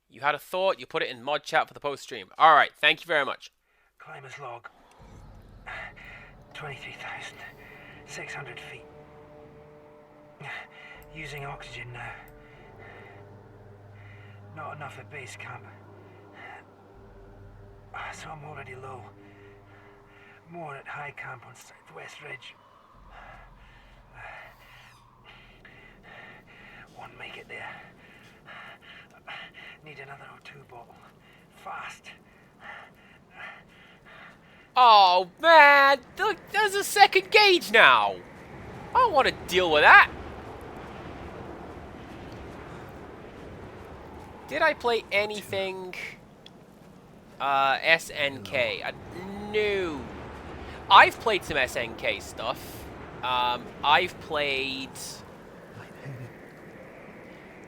You had a thought, you put it in mod chat for the post stream. Alright, thank you very much. Climber's log. 23,600 feet. Using oxygen now. Not enough at base camp. So I'm already low. More at high camp on Southwest Ridge. Won't make it there. Need another O2 bottle. Fast. Oh man, look, there's a second gauge now. I don't want to deal with that. Did I play anything? SNK. No. I've played some SNK stuff. I've played...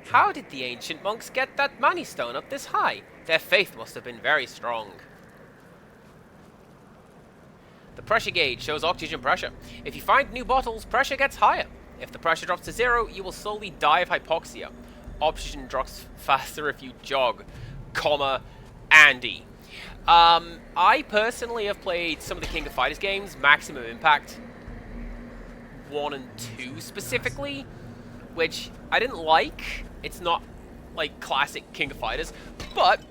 How did the ancient monks get that Mani Stone up this high? Their faith must have been very strong. The pressure gauge shows oxygen pressure. If you find new bottles, pressure gets higher. If the pressure drops to 0, you will slowly die of hypoxia. Oxygen drops faster if you jog. Comma, Andy. I personally have played some of the King of Fighters games, Maximum Impact 1 and 2 specifically, which I didn't like. It's not like classic King of Fighters, but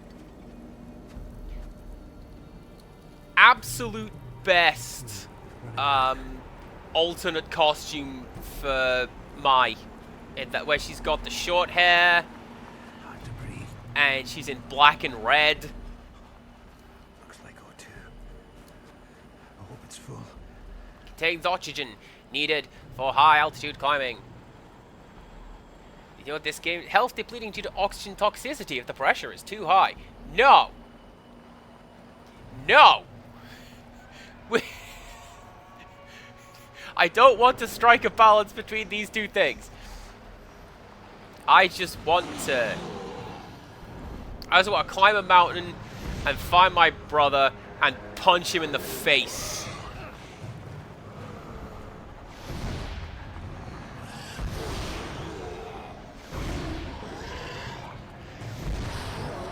absolute best alternate costume for Mai, in that where she's got the short hair and she's in black and red. Looks like O2. I hope it's full. Contains oxygen needed for high altitude climbing. You know what this game? Health depleting due to oxygen toxicity if the pressure is too high. No. No. I don't want to strike a balance between these two things. I just want to climb a mountain and find my brother and punch him in the face.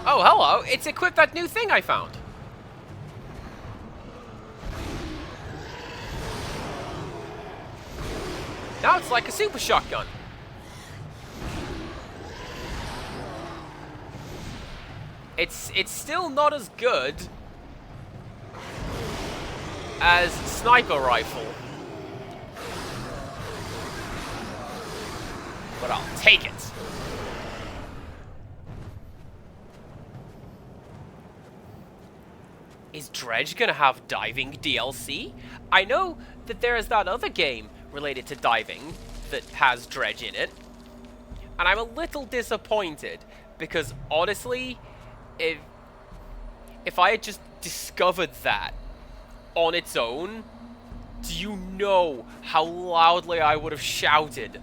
Oh, hello. It's equipped that new thing I found. Now it's like a super shotgun. It's still not as good as sniper rifle, but I'll take it. Is Dredge gonna have diving DLC? I know that there is that other game related to diving that has Dredge in it, and I'm a little disappointed because honestly, if I had just discovered that on its own, do you know how loudly I would have shouted?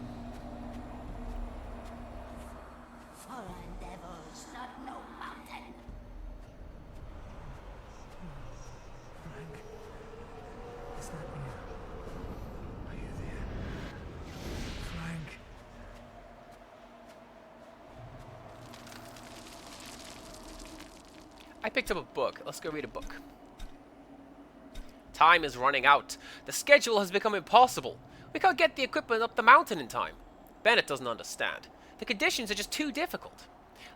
Foreign devils, not no mountain. Frank, is that you? Are you there? Frank. I picked up a book. Let's go read a book. Time is running out. The schedule has become impossible. We can't get the equipment up the mountain in time. Bennett doesn't understand. The conditions are just too difficult.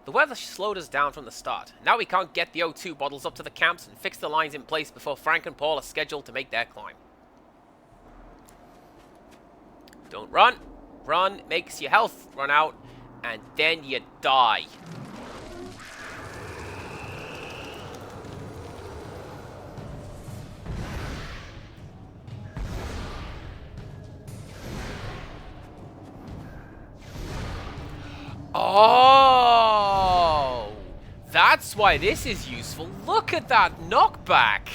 The weather slowed us down from the start. Now we can't get the O2 bottles up to the camps and fix the lines in place before Frank and Paul are scheduled to make their climb. Don't run. Run makes your health run out, and then you die. Oh, that's why this is useful. Look at that knockback.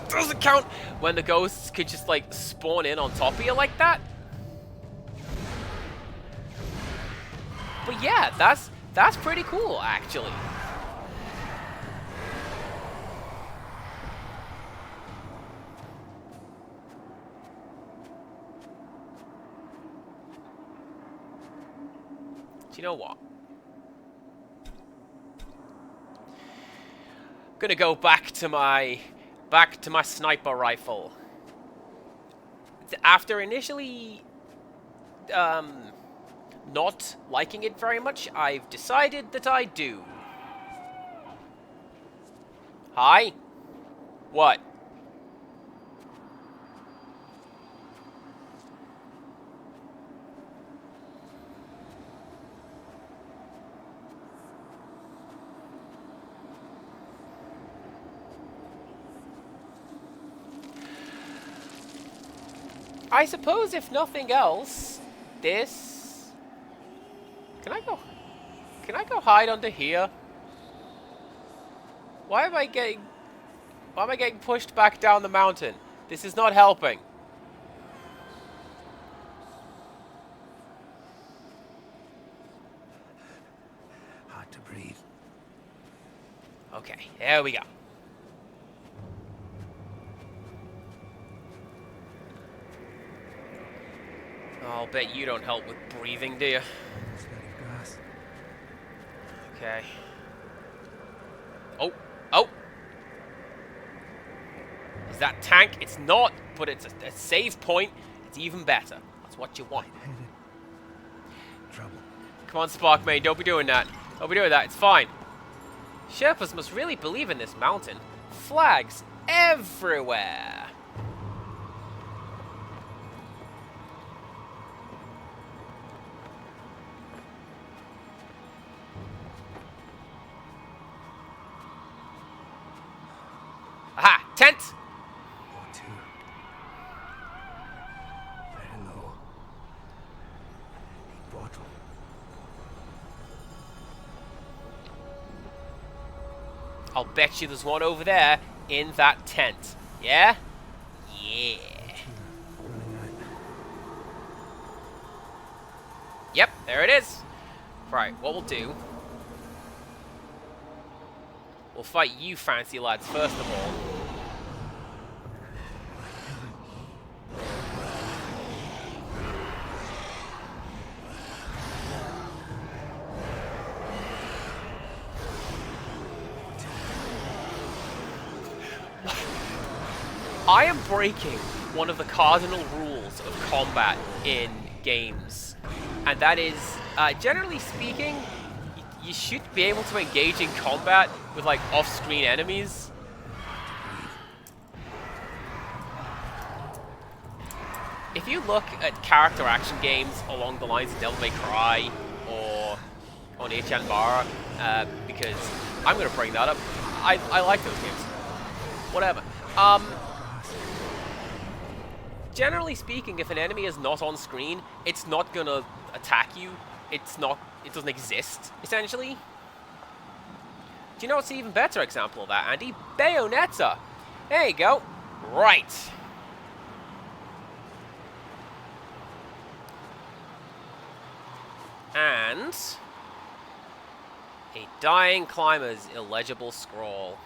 Doesn't count when the ghosts could just like spawn in on top of you like that. But yeah, that's pretty cool actually. Do you know what? Gonna go back to my sniper rifle. After initially not liking it very much, I've decided that I do. Hi? What? I suppose if nothing else, this... Can I go hide under here? Why am I getting pushed back down the mountain? This is not helping. Hard to breathe. Okay, there we go. I'll bet you don't help with breathing, do you? Smell of grass. Okay. Oh! Oh! Is that tank? It's not, but it's a save point. It's even better. That's what you want. Headed. Trouble. Come on, Sparkmane, don't be doing that. Don't be doing that, it's fine. Sherpas must really believe in this mountain. Flags everywhere. Aha! Tent! Or two. Very low. A bottle. I'll bet you there's one over there in that tent. Yeah? Yeah. Running out. Yep, there it is. Right, what we'll do... We'll fight you fancy lads first of all. I am breaking one of the cardinal rules of combat in games, and that is, generally speaking, you should be able to engage in combat with, like, off-screen enemies. If you look at character action games along the lines of Devil May Cry or Onichi Anbara, because I'm going to bring that up, I like those games. Whatever. Generally speaking, if an enemy is not on screen, it's not going to attack you. It doesn't exist, essentially. Do you know what's an even better example of that, Andy? Bayonetta! There you go. Right. And... a dying climber's illegible scroll.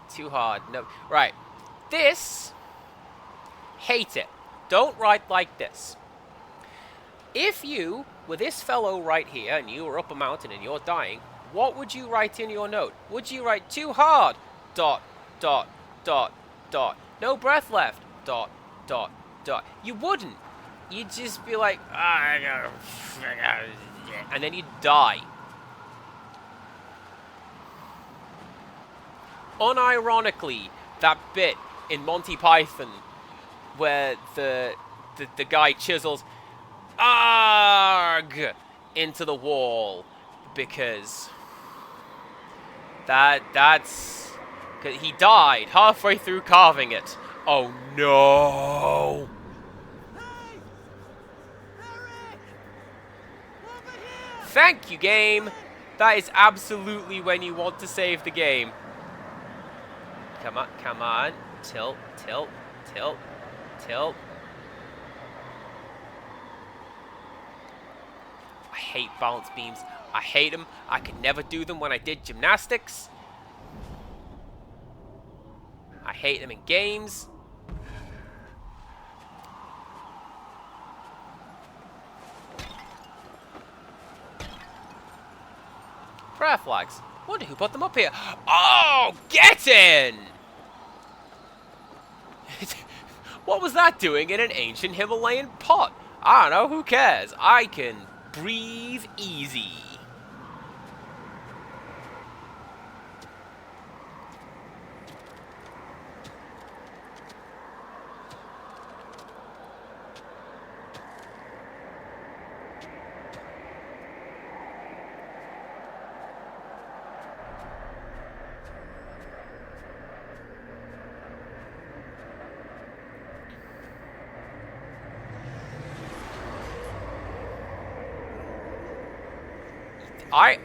Too hard. No. Right. This... hate it. Don't write like this. If you were this fellow right here, and you were up a mountain and you're dying, what would you write in your note? Would you write too hard? ... No breath left. ... You wouldn't. You'd just be like, and then you'd die. Unironically, that bit in Monty Python where the guy chisels ARG into the wall because that's cause he died halfway through carving it. Oh no! Thank you, game. That is absolutely when you want to save the game. Come on, come on. Tilt, tilt, tilt, tilt. I hate balance beams. I hate them. I could never do them when I did gymnastics. I hate them in games. prayer flags. Wonder who put them up here. Oh, get in! What was that doing in an ancient Himalayan pot? I don't know, who cares? I can breathe easy.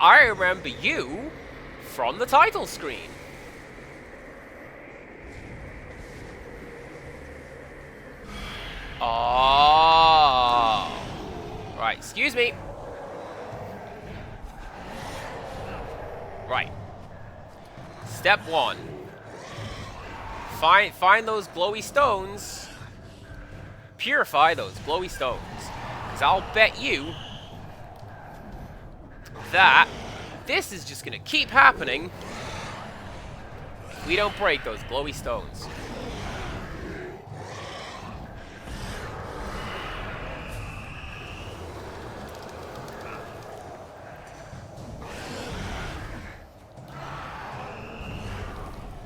I remember you from the title screen. Oh. Right, excuse me. Right. Step 1. Find those glowy stones. Purify those glowy stones. Because I'll bet you that this is just gonna keep happening if we don't break those glowy stones.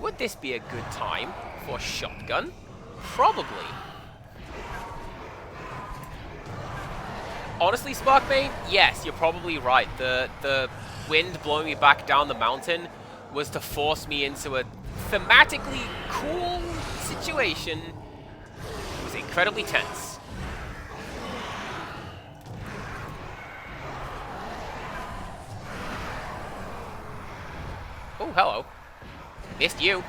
Would this be a good time for a shotgun? Probably. Honestly, Sparkbane, yes, you're probably right. The wind blowing me back down the mountain was to force me into a thematically cool situation. It was incredibly tense. Oh, hello. Missed you.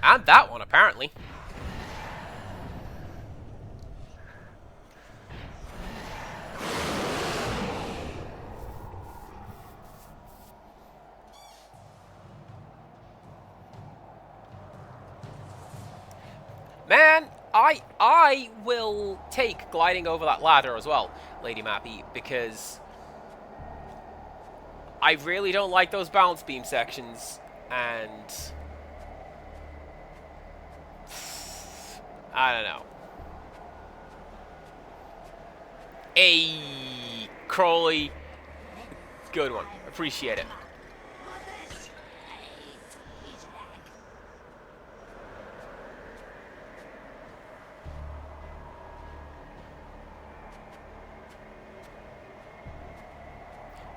And that one, apparently. Man, I will take gliding over that ladder as well, Lady Mappy, because I really don't like those balance beam sections, and I don't know. Hey, Crowley, good one. Appreciate it.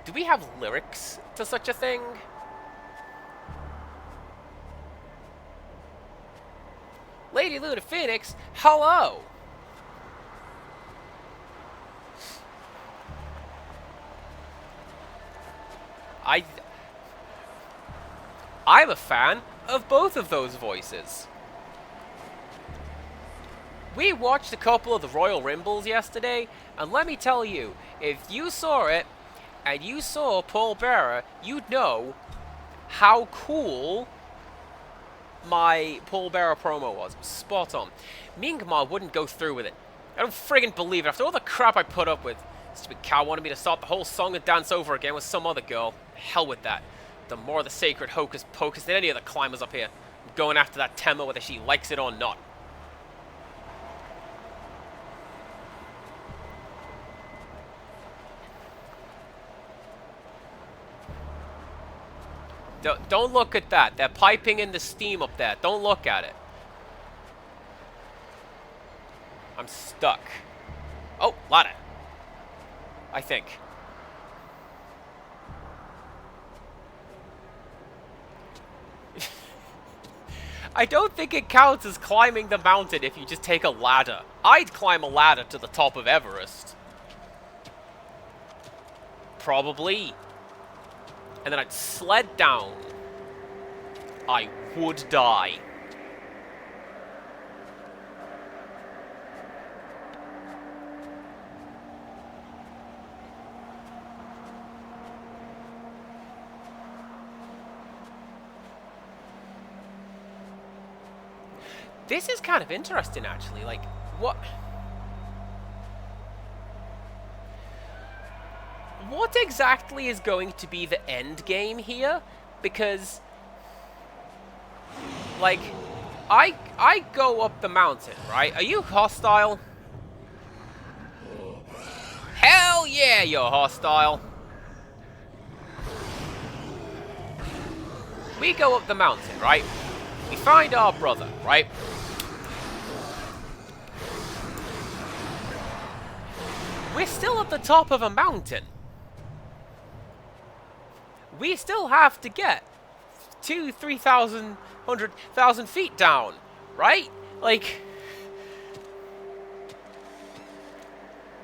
Do we have lyrics to such a thing? Lady Luna Phoenix, hello! I'm a fan of both of those voices. We watched a couple of the Royal Rumbles yesterday, and let me tell you, if you saw it, and you saw Paul Bearer, you'd know how cool my Paul Bearer promo was. Spot on. Mingma wouldn't go through with it. I don't friggin' believe it. After all the crap I put up with, stupid cow wanted me to start the whole song and dance over again with some other girl. Hell with that. The more the sacred hocus pocus than any of the climbers up here. I'm going after that Temma whether she likes it or not. Don't look at that. They're piping in the steam up there. Don't look at it. I'm stuck. Oh, ladder. I think. I don't think it counts as climbing the mountain if you just take a ladder. I'd climb a ladder to the top of Everest. Probably. And then I'd sled down. I would die. This is kind of interesting, actually. Like, what... What exactly is going to be the end game here? Because, like, I go up the mountain, right? Are you hostile? Hell yeah, you're hostile. We go up the mountain, right? We find our brother, right? We're still at the top of a mountain. We still have to get 2,000, 3,000, 100,000 feet down, right? Like,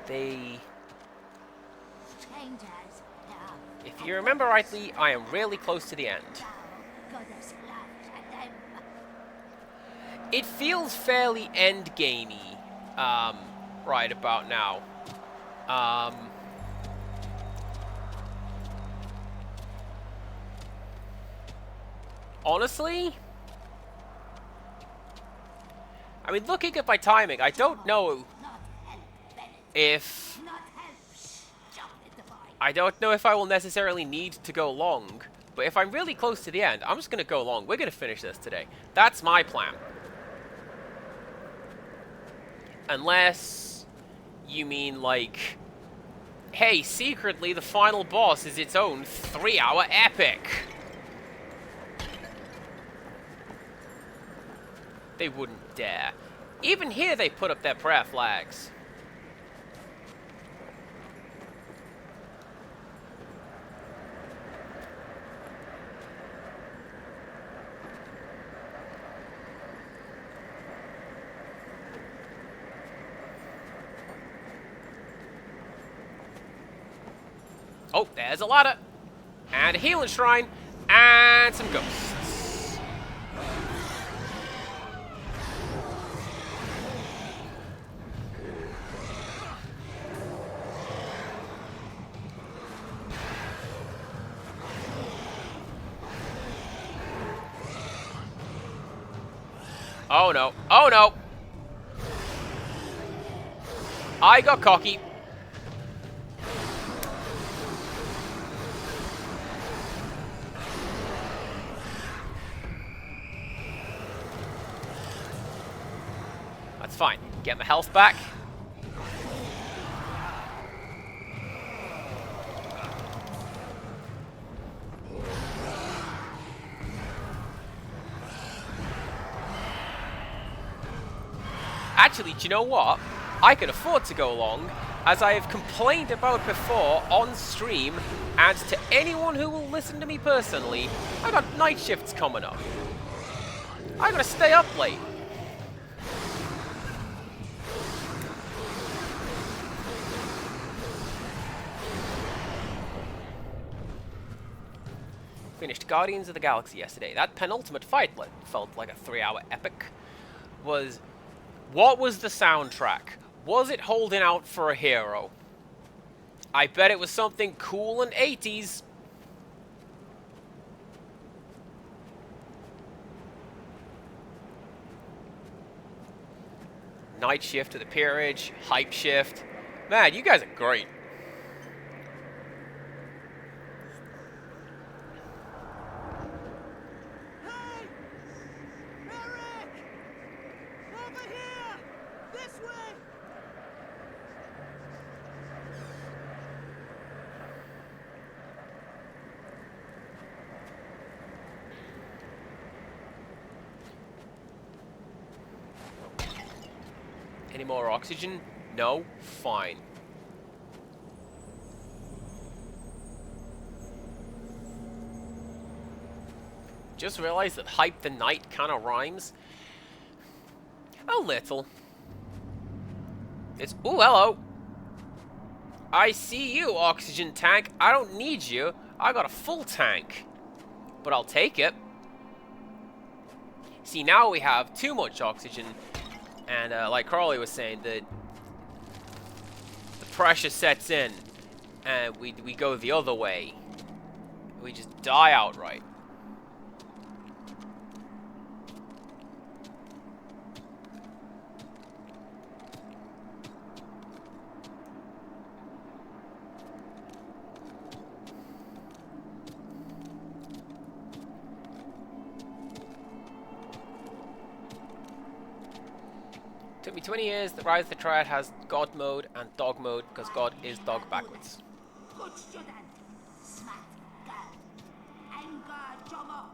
they... Strangers, now, If you remember rightly, I am really close to the end. thou goddess laughed at them. It feels fairly endgamey, right about now. Honestly, I mean, looking at my timing, I don't know Not help, Bennett. if... Not help. Shh. Jump at the boy. I don't know if I will necessarily need to go long, but if I'm really close to the end, I'm just going to go long. We're going to finish this today. That's my plan. Unless you mean, like, hey, secretly the final boss is its own 3-hour epic. They wouldn't dare. Even here they put up their prayer flags. Oh, there's a ladder. And a healing shrine. And some ghosts. Oh no. Oh no. I got cocky. That's fine. Get my health back. Actually, do you know what? I can afford to go long, as I have complained about before on stream, and to anyone who will listen to me personally, I got night shifts coming up. I gotta stay up late. Finished Guardians of the Galaxy yesterday. That penultimate fight felt like a 3-hour epic. What was the soundtrack? Was it holding out for a hero? I bet it was something cool and 80s. Night shift to the peerage, hype shift. Man, you guys are great. Hey! Eric! Over here! This way! Any more oxygen? No? Fine. Just realized that hype the night kind of rhymes. A little. It's... Ooh, hello. I see you, oxygen tank. I don't need you. I got a full tank. But I'll take it. See, now we have too much oxygen. And like Carly was saying, the pressure sets in. And we go the other way. We just die outright. Took me 20 years. The Rise of the Triad has God mode and Dog mode because God is dog backwards. Good student. Smart girl. Anger Jomo.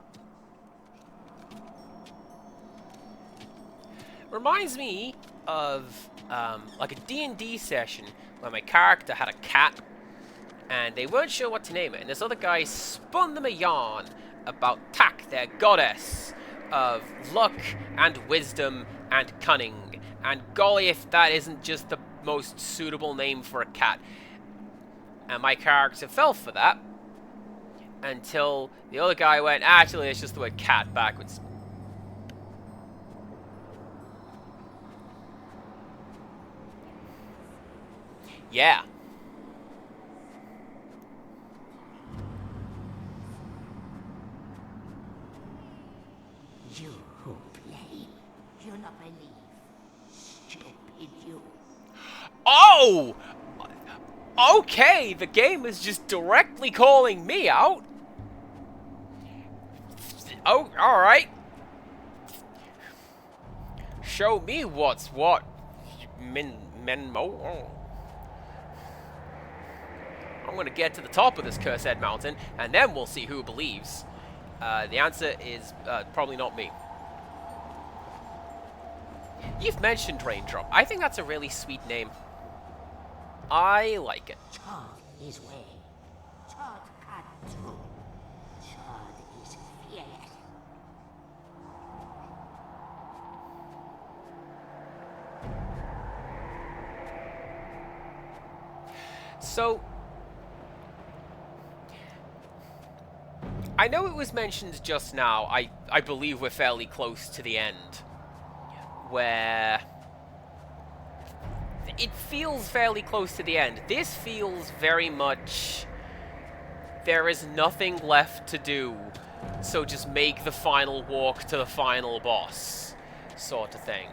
Reminds me of like a D&D session where my character had a cat and they weren't sure what to name it, and this other guy spun them a yarn about Tak, their goddess of luck and wisdom and cunning. And golly, if that isn't just the most suitable name for a cat. And my character fell for that until the other guy went, actually, it's just the word cat backwards. Yeah. You who play, you not believe. Stupid you. Oh! Okay, the game is just directly calling me out. Oh, alright. Show me what's what. Menmo. Oh. I'm gonna get to the top of this cursed mountain, and then we'll see who believes. The answer is probably not me. You've mentioned Raindrop. I think that's a really sweet name. I like it. Chod is way. Chod cat too. Chod is fearless. So, I know it was mentioned just now. I believe we're fairly close to the end, where it feels fairly close to the end. This feels very much there is nothing left to do, so just make the final walk to the final boss, sort of thing.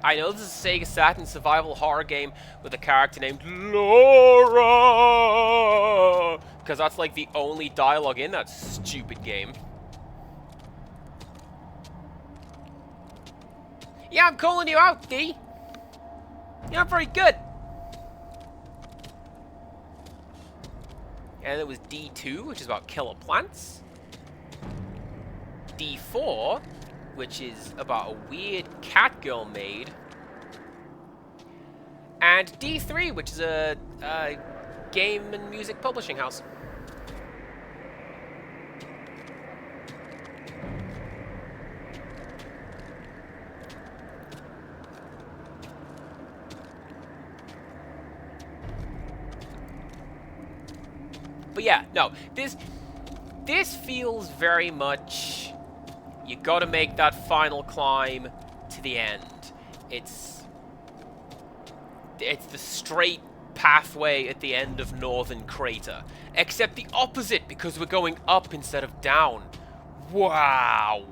I know this is a Sega Saturn survival horror game with a character named Laura, because that's like the only dialogue in that stupid game. Yeah, I'm calling you out, D. You're not very good. And it was D2, which is about killer plants. D4, which is about a weird cat girl maid. And D3, which is a game and music publishing house. But yeah, no, this feels very much, you gotta make that final climb to the end. It's the straight pathway at the end of Northern Crater, except the opposite because we're going up instead of down. Wow.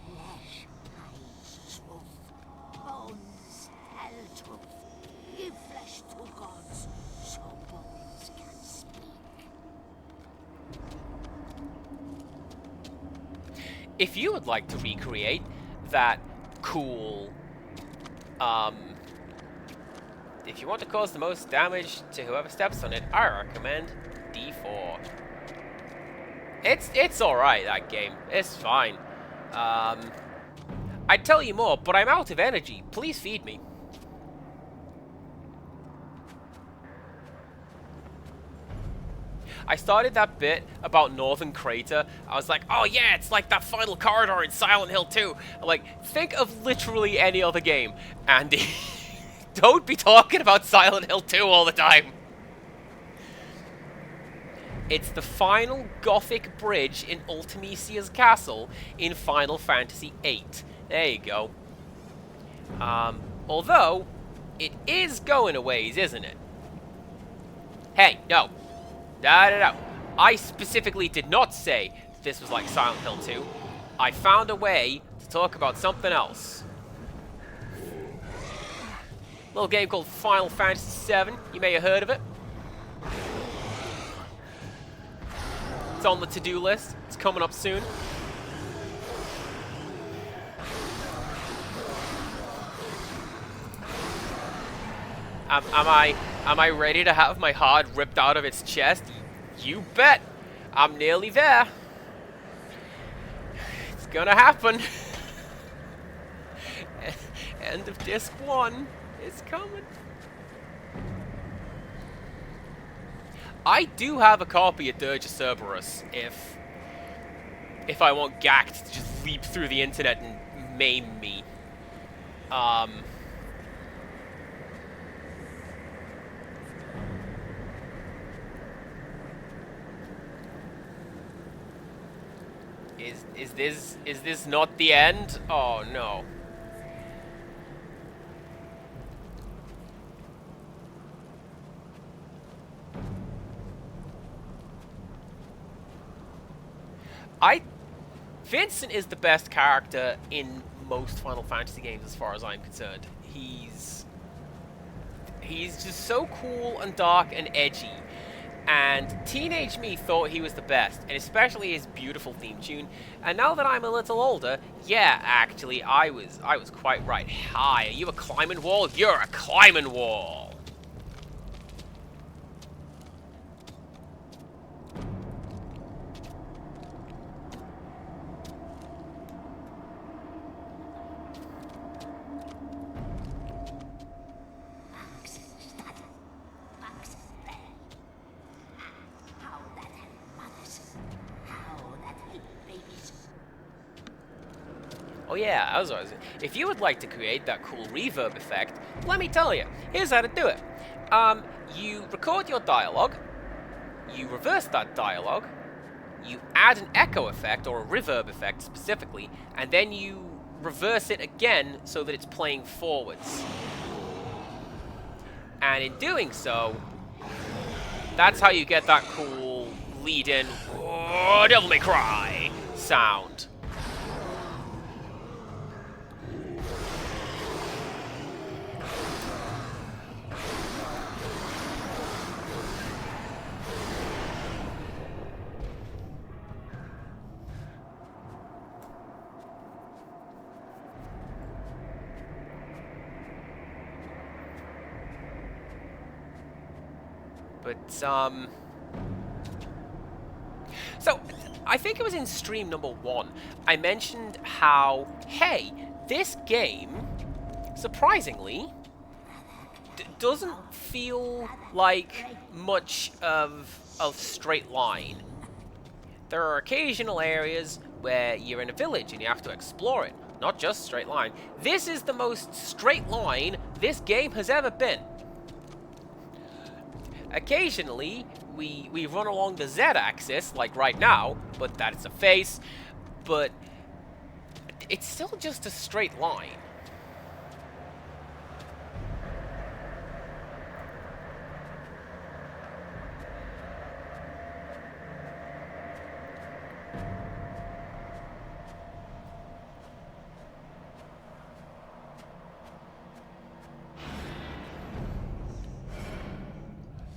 Flesh hides truth. Bones tell truth. Give flesh to gods, so bones can speak. If you would like to recreate that cool, if you want to cause the most damage to whoever steps on it, I recommend D4. It's alright, that game. It's fine. I'd tell you more, but I'm out of energy. Please feed me. I started that bit about Northern Crater. I was like, oh yeah, it's like that final corridor in Silent Hill 2. Like, think of literally any other game. And don't be talking about Silent Hill 2 all the time. It's the final Gothic bridge in Ultimecia's castle in Final Fantasy VIII. There you go. Although, it is going a ways, isn't it? Hey, no. No. I specifically did not say this was like Silent Hill 2. I found a way to talk about something else. Little game called Final Fantasy VII. You may have heard of it. It's on the to-do list. It's coming up soon. Am I ready to have my heart ripped out of its chest? You bet. I'm nearly there. It's gonna happen. End of disc 1 is coming. I do have a copy of Dirge of Cerberus if I want Gact to just leap through the internet and maim me. Is this not the end? Oh no. Vincent is the best character in most Final Fantasy games as far as I'm concerned. He's just so cool and dark and edgy. And teenage me thought he was the best, and especially his beautiful theme tune. And now that I'm a little older, yeah, actually, I was quite right. Hi, are you a climbing wall? You're a climbing wall! Oh yeah, if you would like to create that cool reverb effect, let me tell you, here's how to do it. You record your dialogue, you reverse that dialogue, you add an echo effect, or a reverb effect specifically, and then you reverse it again so that it's playing forwards. And in doing so, that's how you get that cool lead-in, "Oh, Devil May Cry" sound. But, so, I think it was in stream number 1, I mentioned how, hey, this game, surprisingly, doesn't feel like much of a straight line. There are occasional areas where you're in a village and you have to explore it, not just straight line. This is the most straight line this game has ever been. Occasionally, we run along the Z-axis, like right now, but that's a face, but it's still just a straight line.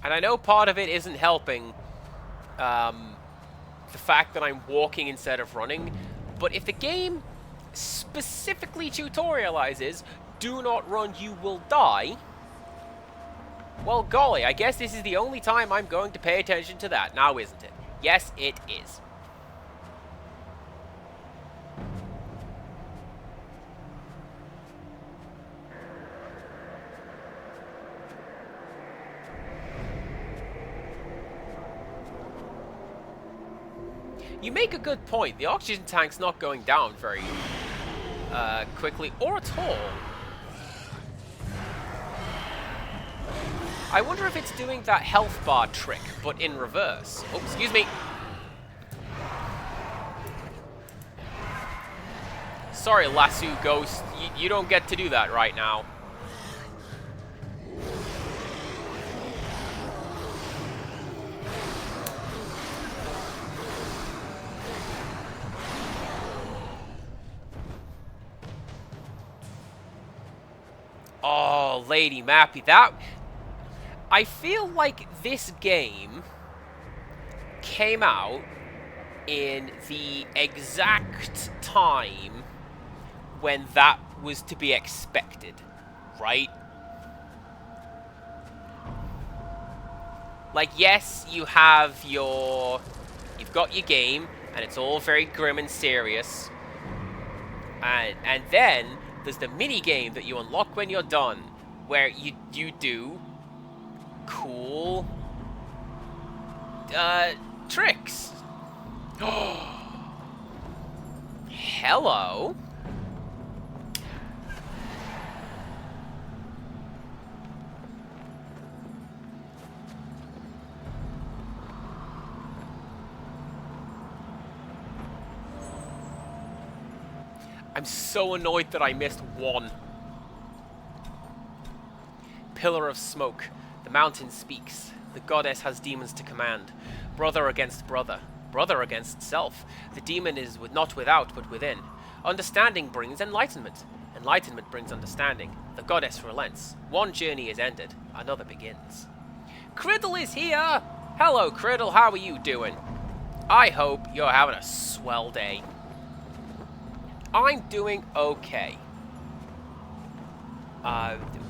And I know part of it isn't helping the fact that I'm walking instead of running, but if the game specifically tutorializes, do not run, you will die, well, golly, I guess this is the only time I'm going to pay attention to that, now isn't it? Yes, it is. You make a good point. The oxygen tank's not going down very quickly, or at all. I wonder if it's doing that health bar trick, but in reverse. Oh, excuse me. Sorry, Lasso Ghost. You don't get to do that right now. Oh, Lady Mappy, that... I feel like this game came out in the exact time when that was to be expected, right? Like, yes, you have your... You've got your game, and it's all very grim and serious. And then there's the mini game that you unlock when you're done, where you do cool tricks. Hello. I'm so annoyed that I missed one. Pillar of smoke. The mountain speaks. The goddess has demons to command. Brother against brother. Brother against self. The demon is not without, but within. Understanding brings enlightenment. Enlightenment brings understanding. The goddess relents. One journey is ended. Another begins. Criddle is here! Hello, Criddle. How are you doing? I hope you're having a swell day. I'm doing okay.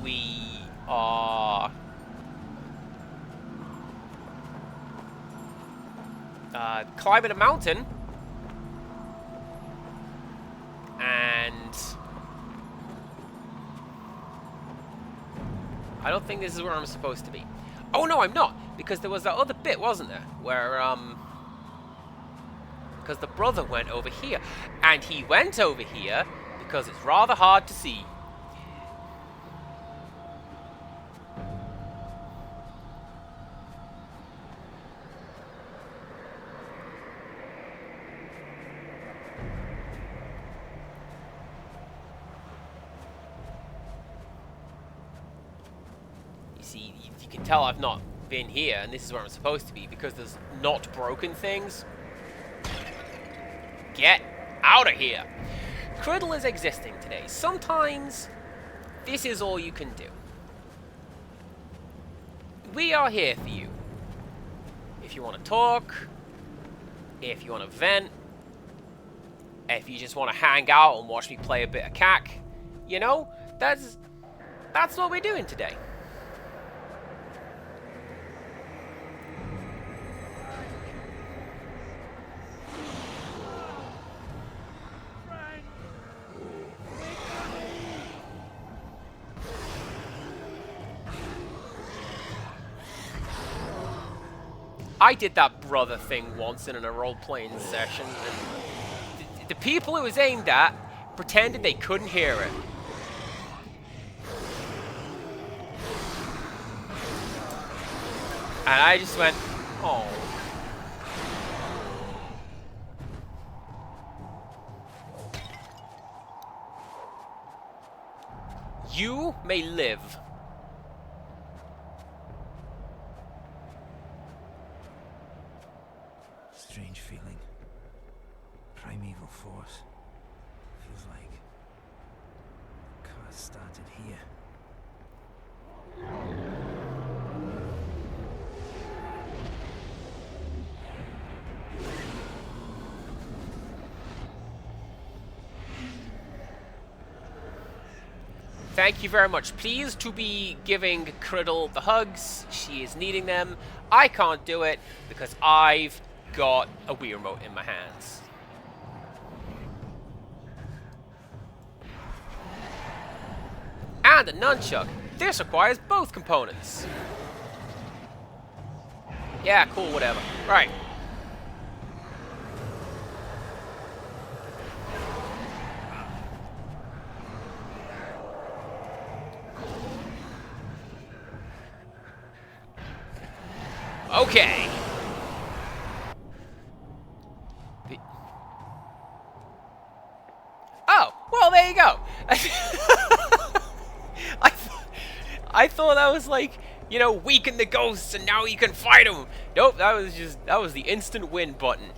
We are... climbing a mountain. And... I don't think this is where I'm supposed to be. Oh, no, I'm not. Because there was that other bit, wasn't there? Where, because the brother went over here. And he went over here because it's rather hard to see. You see, you can tell I've not been here, and this is where I'm supposed to be because there's not broken things. Get out of here! Criddle is existing today. Sometimes, this is all you can do. We are here for you. If you want to talk, if you want to vent, if you just want to hang out and watch me play a bit of CAC, you know, that's what we're doing today. I did that brother thing once in a role-playing session, and the people it was aimed at pretended they couldn't hear it. And I just went, oh. You may live. Strange feeling. Primeval force. Feels like the cause started here. Thank you very much. Pleased to be giving Criddle the hugs. She is needing them. I can't do it because I've got a Wii remote in my hands. And a nunchuck. This requires both components. Yeah, cool, whatever. Right. Okay. Oh, well, there you go. I thought that was like, you know, weaken the ghosts and now you can fight them. Nope, that was the instant win button.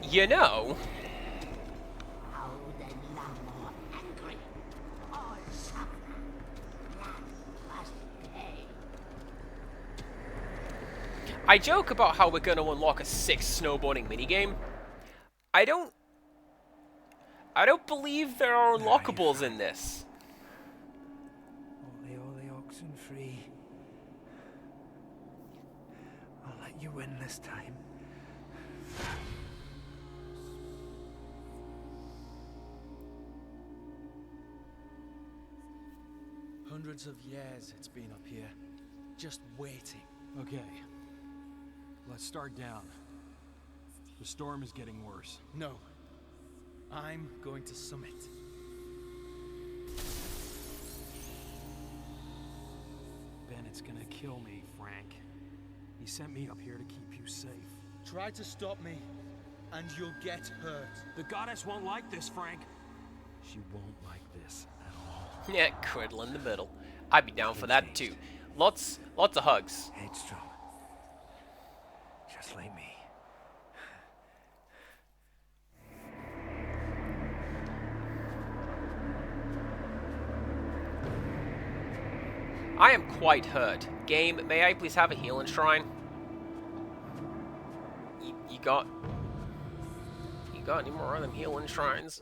You know, How then, Lamor angry? All suffer. I joke about how we're going to unlock a 6th snowboarding minigame. I don't believe there are unlockables in this. Ole oxen free. I'll let you win this time. Hundreds of years it's been up here, just waiting. Okay, let's start down. The storm is getting worse. No, I'm going to summit. Bennett's gonna kill me, Frank. He sent me up here to keep you safe. Try to stop me, and you'll get hurt. The goddess won't like this, Frank. She won't like this at all. Yeah, Criddle in the middle. I'd be down for that too. Lots of hugs. Headstrong. Just like me. I am quite hurt. Game, may I please have a healing shrine? You got any more of them healing shrines?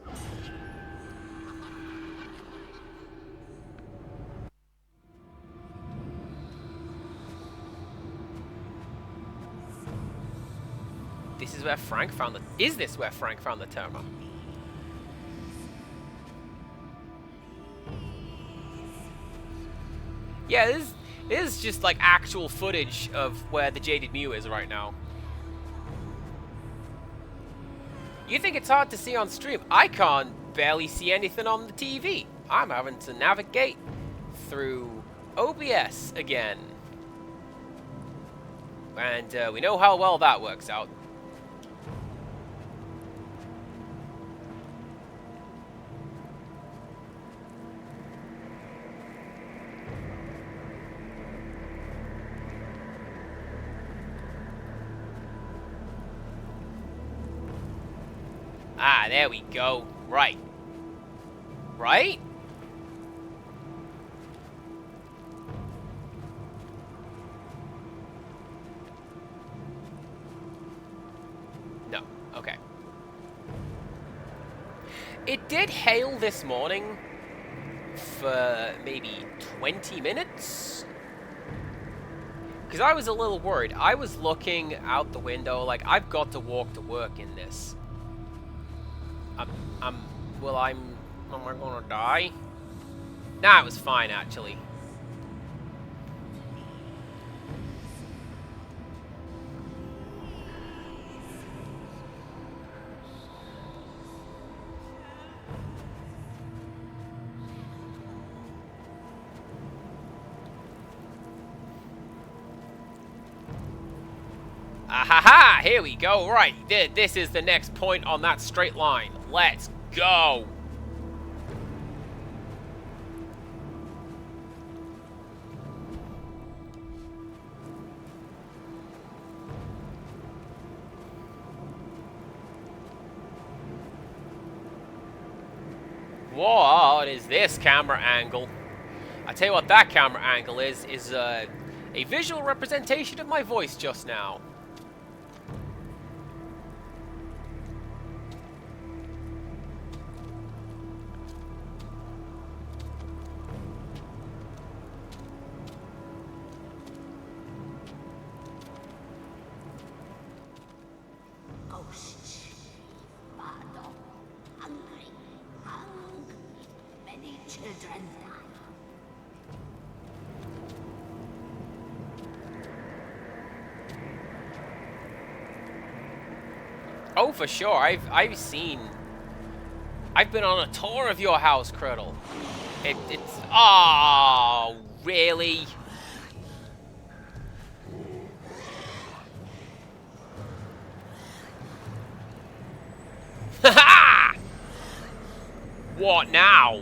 This is where Frank found the... Is this where Frank found the Terma? Yeah, this is just like actual footage of where the Jaded Mew is right now. You think it's hard to see on stream? I can't barely see anything on the TV. I'm having to navigate through OBS again. And we know how well that works out. Ah, there we go. Right. Right? No. Okay. It did hail this morning for maybe 20 minutes. Because I was a little worried. I was looking out the window like, I've got to walk to work in this. Am I gonna die? Nah, it was fine, actually. Ahaha! Here we go. Right, this is the next point on that straight line. Let's go! What is this camera angle? I tell you what that camera angle is a visual representation of my voice just now. Ghosts. Father. Hungry. Hungry. Many children die. Oh, for sure. I've been on a tour of your house, Criddle. It's... Oh, really? Ha-ha! What now?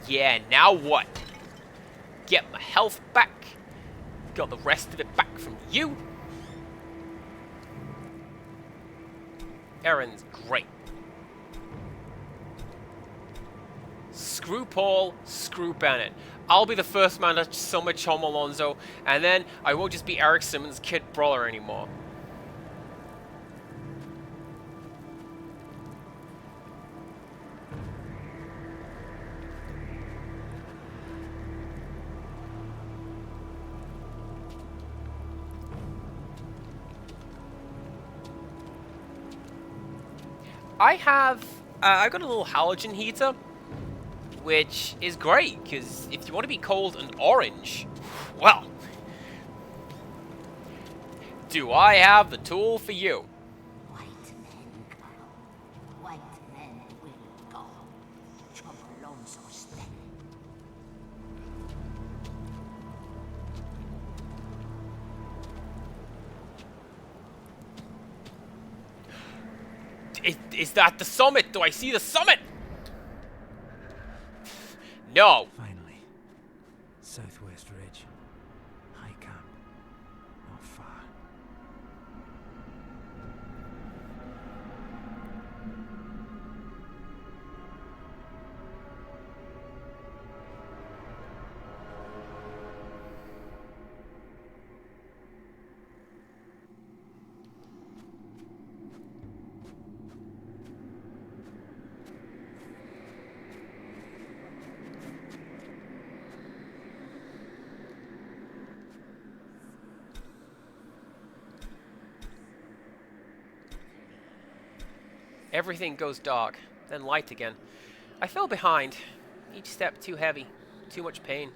Yeah, now what? Get my health back. Got the rest of it back from you. Erin's great. Screw Paul, screw Bennett. I'll be the first man to summon Chom Alonso, and then I won't just be Eric Simmons' kid brother anymore. I've got a little halogen heater, which is great, because if you want to be cold and orange, well, do I have the tool for you? White men come. White men will go. Chom Alonso stay. Is that the summit? Do I see the summit? No. Finally. Southwest Ridge. High camp. Not far. Everything goes dark, then light again. I fell behind. Each step too heavy. Too much pain.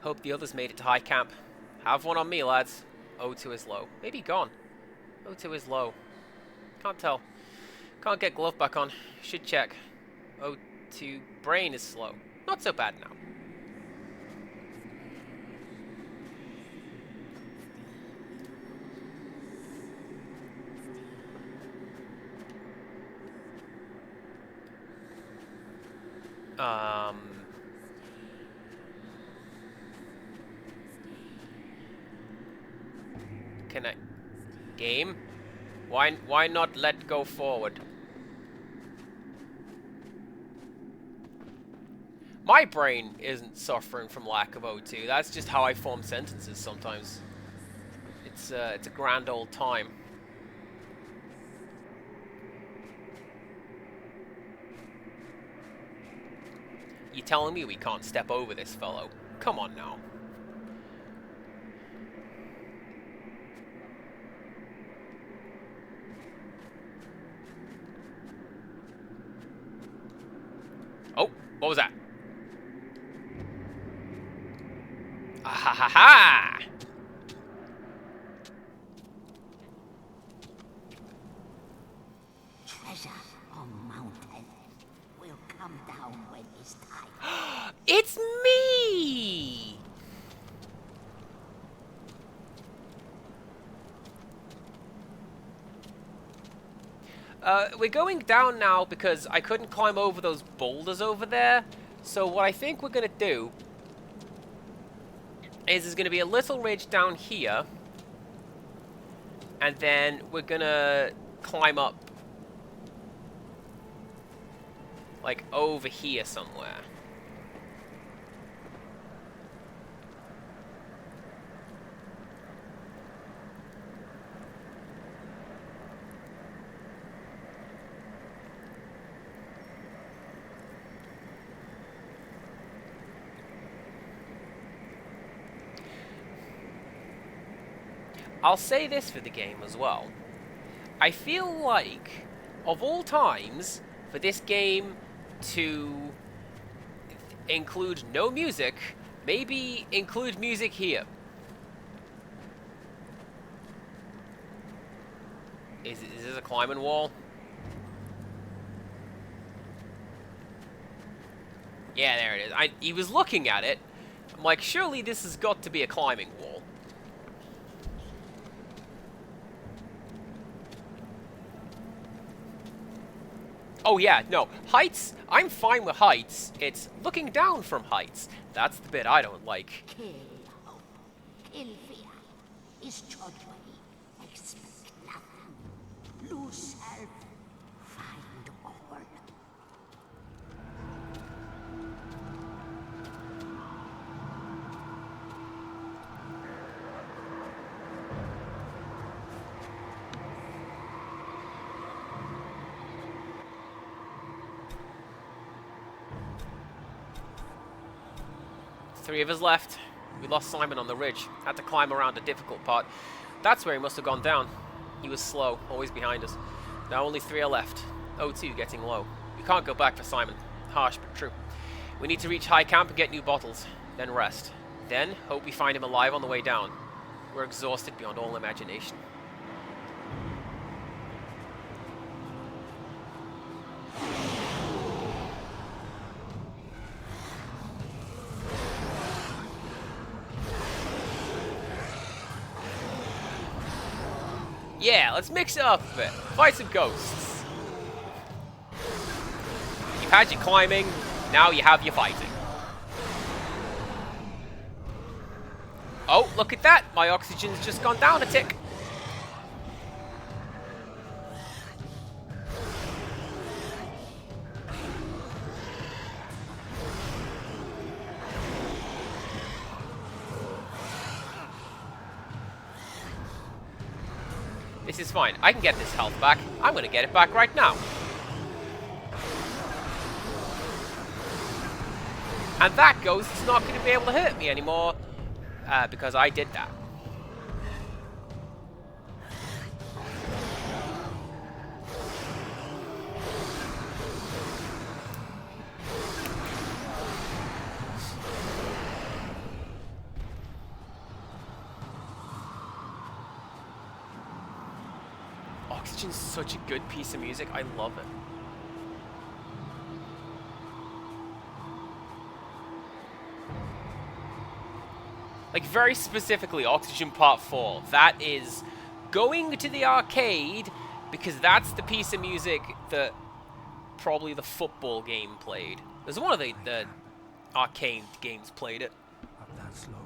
Hope the others made it to high camp. Have one on me, lads. O2 is low. Maybe gone. O2 is low. Can't tell. Can't get glove back on. Should check. O2 brain is slow. Not so bad now. Can I... Game? Why not let go forward? My brain isn't suffering from lack of O2. That's just how I form sentences sometimes. It's a grand old time. You telling me we can't step over this fellow? Come on now. Oh, what was that? Ah ha ha ha! Treasure on mountain will come down when it's time. It's me! We're going down now because I couldn't climb over those boulders over there. So what I think we're going to do is there's going to be a little ridge down here. And then we're going to climb up like over here somewhere. I'll say this for the game as well. I feel like, of all times, for this game to include no music, maybe include music here. Is this a climbing wall? Yeah, there it is. He was looking at it. I'm like, surely this has got to be a climbing wall. Oh yeah, no. Heights, I'm fine with heights. It's looking down from heights. That's the bit I don't like. Kill hope. Kill fear. is Chodway. Expect nothing. Lose self. Find all. Three of us left. We lost Simon on the ridge. Had to climb around a difficult part. That's where he must have gone down. He was slow, always behind us. Now only 3 are left. O2 getting low. We can't go back for Simon. Harsh, but true. We need to reach high camp and get new bottles. Then rest. Then hope we find him alive on the way down. We're exhausted beyond all imagination. Yeah, let's mix it up a bit. Fight some ghosts. You've had your climbing, now you have your fighting. Oh, look at that! My oxygen's just gone down a tick. This is fine. I can get this health back. I'm going to get it back right now. And that ghost is not going to be able to hurt me anymore because I did that. Oxygen's such a good piece of music. I love it. Like, very specifically, Oxygen Part 4. That is going to the arcade because that's the piece of music that probably the football game played. There's one of the arcade games played it. Up that slope.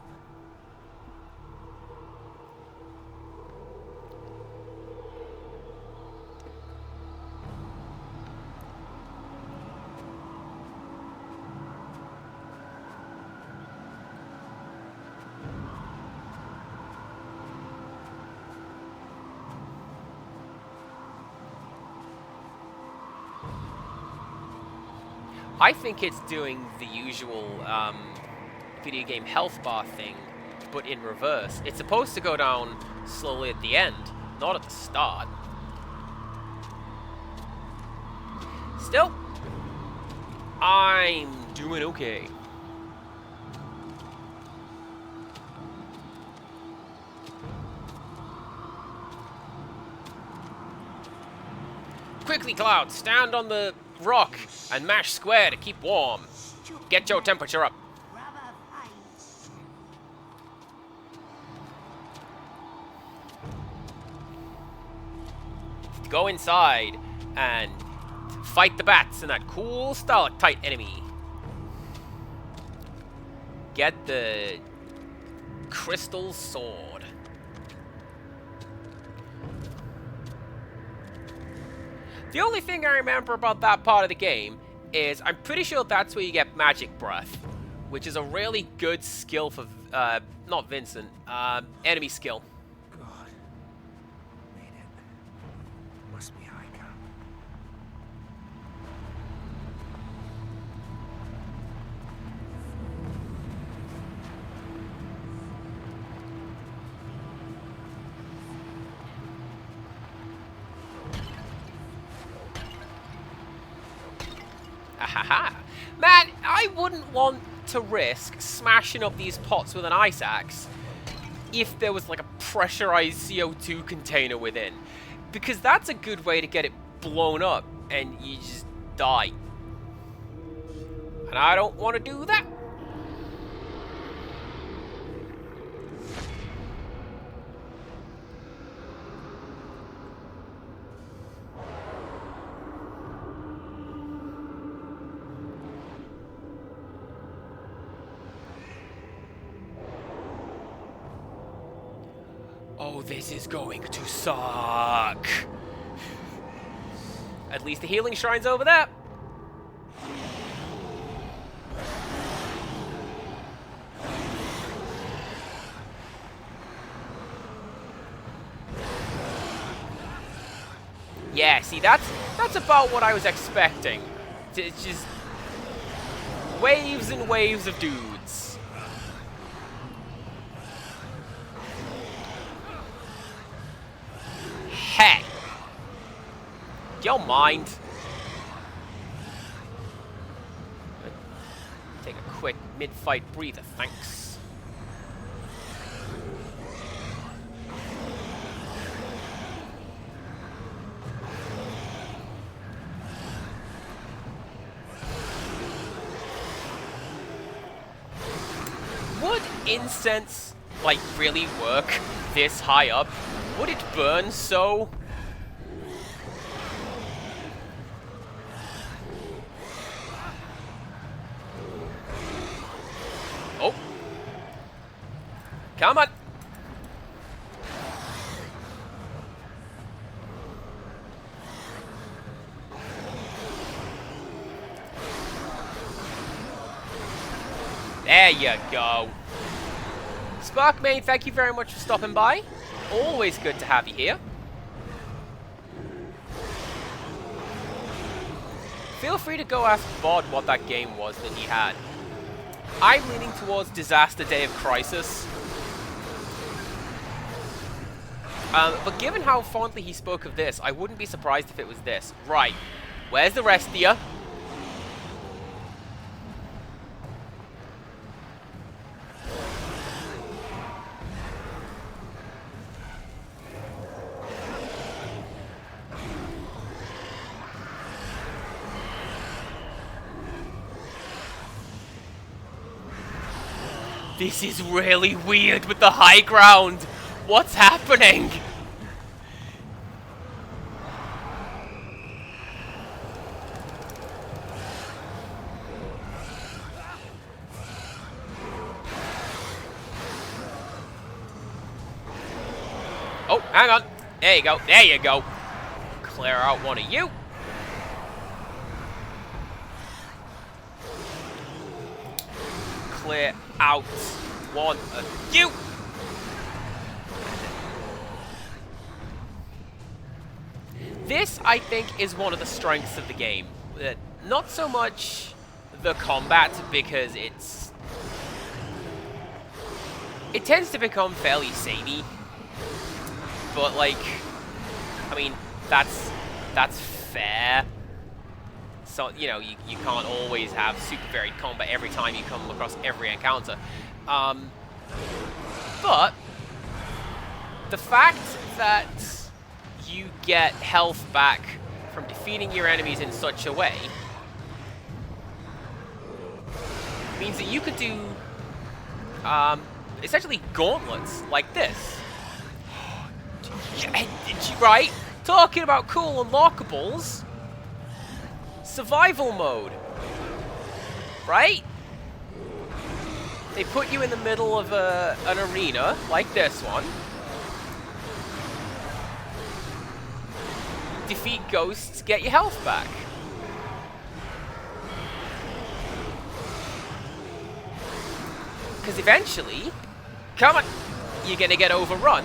I think it's doing the usual video game health bar thing, but in reverse. It's supposed to go down slowly at the end, not at the start. Still, I'm doing okay. Quickly, Cloud, stand on the rock and mash square to keep warm. Get your temperature up. Rubber fights. Go inside and fight the bats and that cool stalactite enemy. Get the crystal sword. The only thing I remember about that part of the game is I'm pretty sure that's where you get magic breath, which is a really good skill for, not Vincent, enemy skill. God. Made it. Must be high camp. Ahaha. Man, I wouldn't want to risk smashing up these pots with an ice axe if there was like a pressurized CO2 container within. Because that's a good way to get it blown up and you just die. And I don't want to do that. Oh, this is going to suck. At least the healing shrine's over there. Yeah, see, that's about what I was expecting. It's just waves and waves of dudes. Hey! Do y'all mind? Take a quick mid-fight breather, thanks. Would incense, like, really work this high up? Would it burn so? Oh. Come on. There you go. Sparkmane, thank you very much for stopping by. Always good to have you here. Feel free to go ask Bod what that game was that he had. I'm leaning towards Disaster Day of Crisis. But given how fondly he spoke of this, I wouldn't be surprised if it was this. Right. Where's the rest of you? This is really weird with the high ground. What's happening? Oh, hang on. There you go. There you go. Clear out one of you. Clear out one of you. This, I think, is one of the strengths of the game. Not so much the combat, because it tends to become fairly samey. But, like, I mean, that's fair. So, you know, you can't always have super varied combat every time you come across every encounter. But the fact that you get health back from defeating your enemies in such a way means that you could do essentially gauntlets like this. Right? Talking about cool unlockables. Survival mode. Right? They put you in the middle of an arena like this one. Defeat ghosts, get your health back. Because eventually, come on, you're going to get overrun,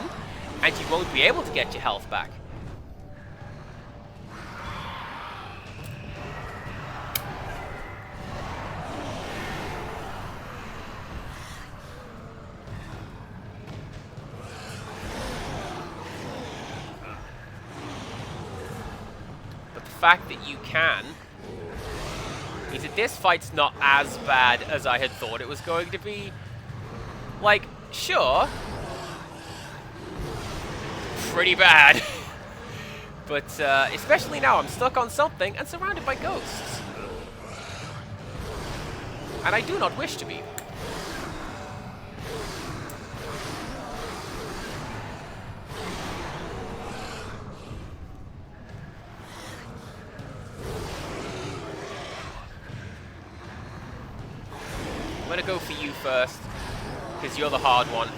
and you won't be able to get your health back. But the fact that you can means that this fight's not as bad as I had thought it was going to be. Like, sure, pretty bad. But especially now, I'm stuck on something and surrounded by ghosts. And I do not wish to be. I'm gonna go for you first, because you're the hard one.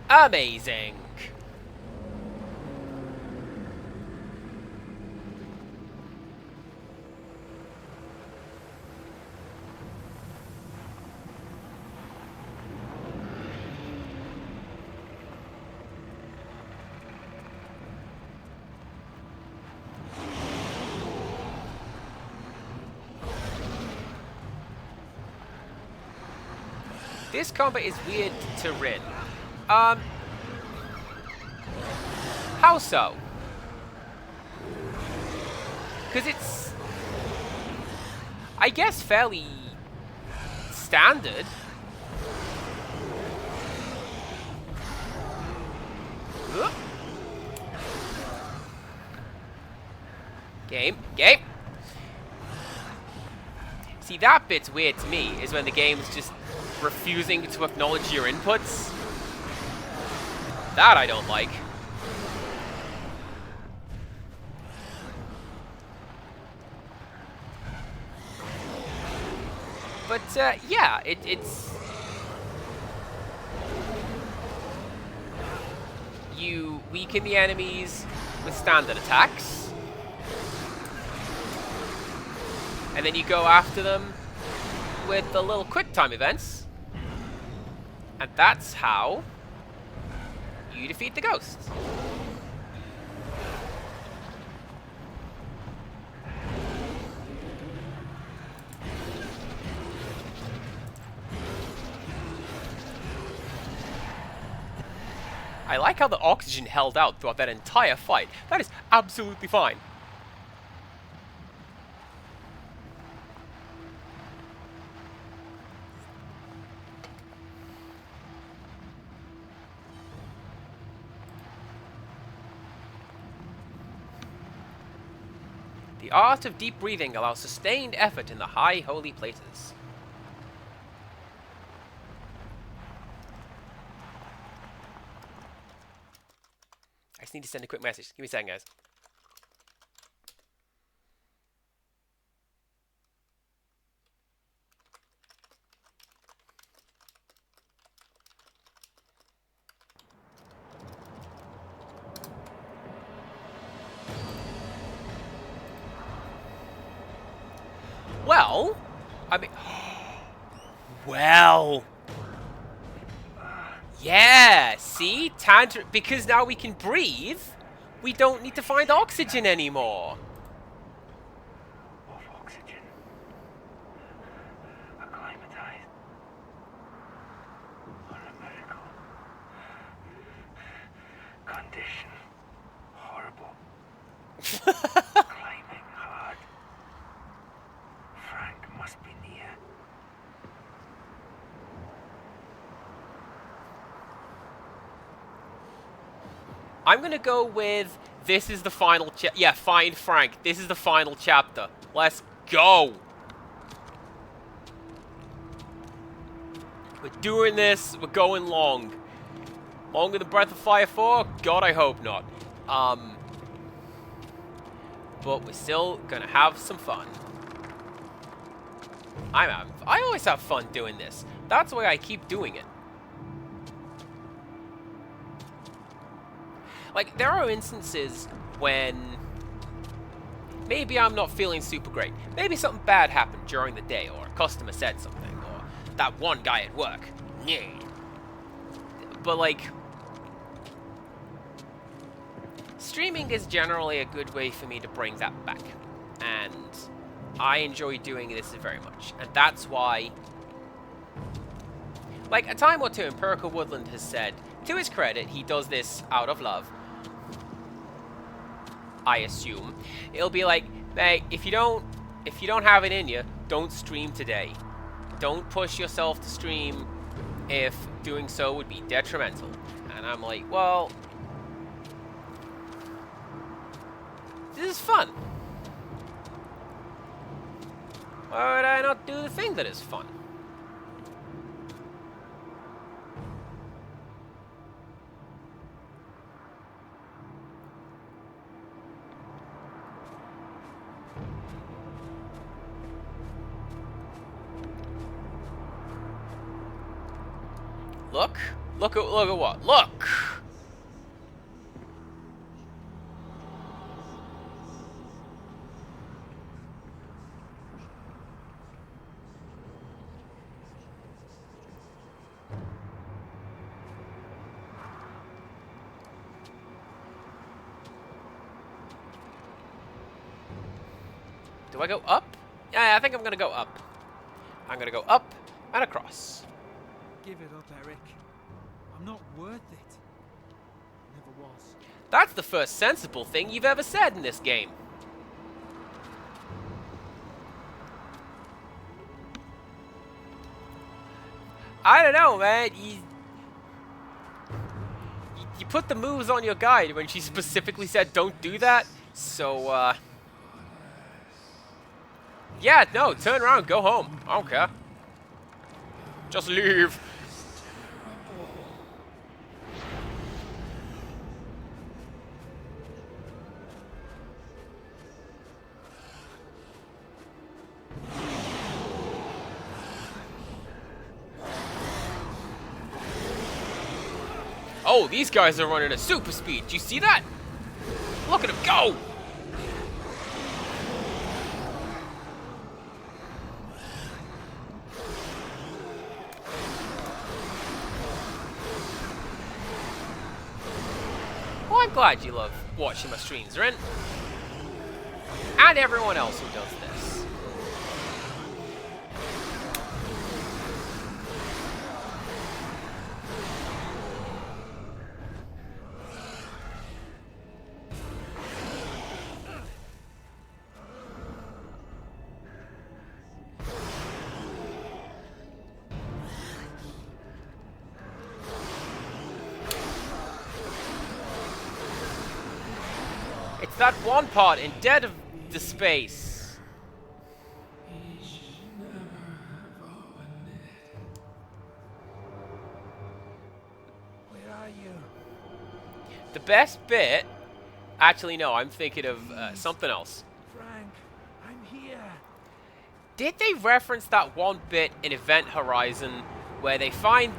Amazing. This combat is weird to Rin. How so? Because it's, I guess, fairly standard. Whoop. Game. See, that bit's weird to me, is when the game's just refusing to acknowledge your inputs. That I don't like. But, yeah, it's... You weaken the enemies with standard attacks. And then you go after them with the little quick time events. And that's how you defeat the ghosts. I like how the oxygen held out throughout that entire fight. That is absolutely fine. The art of deep breathing allows sustained effort in the high holy places. I just need to send a quick message. Give me a second, guys. Well, I mean... Well... Yeah, see? Because now we can breathe, we don't need to find oxygen anymore. Of oxygen. Acclimatized. What a miracle. Condition. Horrible. Climbing hard. Frank must be near. I'm gonna go with this is the final yeah, find Frank. This is the final chapter. Let's go. We're doing this. We're going long. Longer than Breath of Fire 4? God, I hope not. But we're still gonna have some fun. I always have fun doing this. That's why I keep doing it. Like, there are instances when maybe I'm not feeling super great. Maybe something bad happened during the day, or a customer said something, or that one guy at work. Yeah. But, like, streaming is generally a good way for me to bring that back. And I enjoy doing this very much. And that's why, like, a time or two, Empirical Woodland has said, to his credit, he does this out of love. I assume. It'll be like, hey, if you don't have it in you, don't stream today. Don't push yourself to stream if doing so would be detrimental. And I'm like, well, this is fun. Why would I not do the thing that is fun? Look, Look at what? Look! Do I go up? Yeah, I think I'm gonna go up. I'm gonna go up and across. Give it up, Eric. I'm not worth it. Never was. That's the first sensible thing you've ever said in this game. I don't know, man. You put the moves on your guide when she specifically said don't do that. So, yeah, no, turn around, go home. I don't care. Just leave. Oh, these guys are running at super speed. Do you see that? Look at them go! Well, I'm glad you love watching my streams, Ren. And everyone else who does this. It's that one part in Dead of the Space. Where are you? The best bit... Actually, no, I'm thinking of something else. Frank, I'm here. Did they reference that one bit in Event Horizon where they find...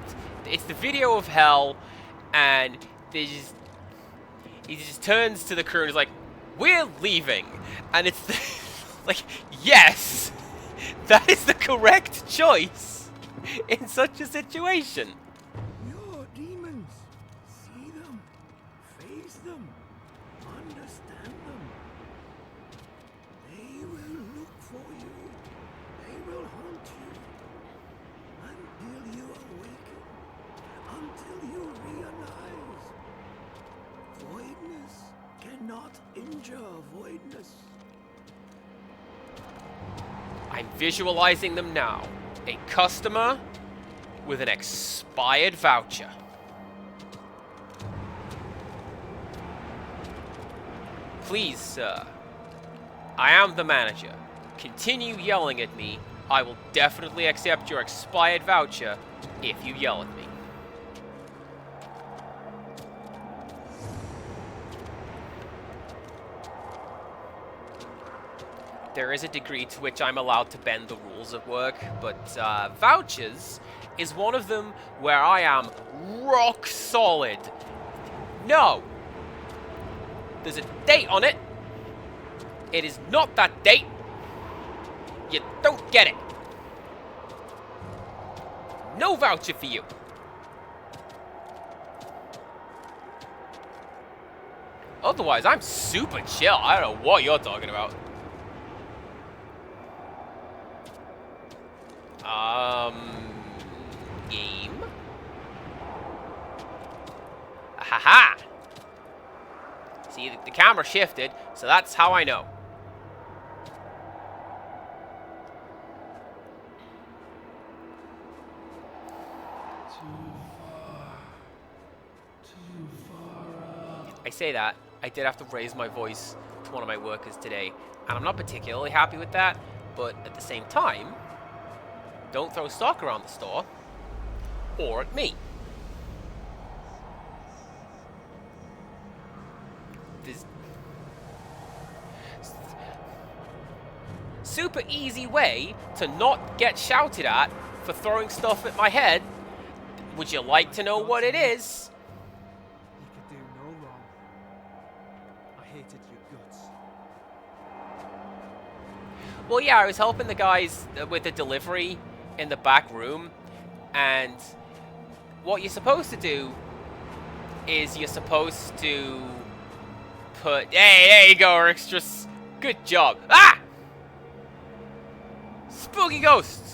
It's the video of hell, and they just... He just turns to the crew and is like, we're leaving. And it's the, like, yes, that is the correct choice in such a situation. You're demons. See them. Face them. Understand them. They will look for you. They will haunt you. Until you awaken. Until you realize. Voidness cannot injure voidness. I'm visualizing them now. A customer with an expired voucher. Please, sir. I am the manager. Continue yelling at me. I will definitely accept your expired voucher if you yell at me. There is a degree to which I'm allowed to bend the rules at work, but vouchers is one of them where I am rock solid. No! There's a date on it. It is not that date. You don't get it. No voucher for you. Otherwise, I'm super chill. I don't know what you're talking about. Game. Haha. See, the camera shifted, so that's how I know. I say that, I did have to raise my voice to one of my workers today, and I'm not particularly happy with that, but at the same time, don't throw stock around the store, or at me. This super easy way to not get shouted at for throwing stuff at my head Would you like to know what it is? He could do no wrong. I hated your guts. Well, yeah, I was helping the guys with the delivery in the back room, and what you're supposed to do is you're supposed to put... Hey, there you go, extras. Good job. Ah! Spooky ghosts.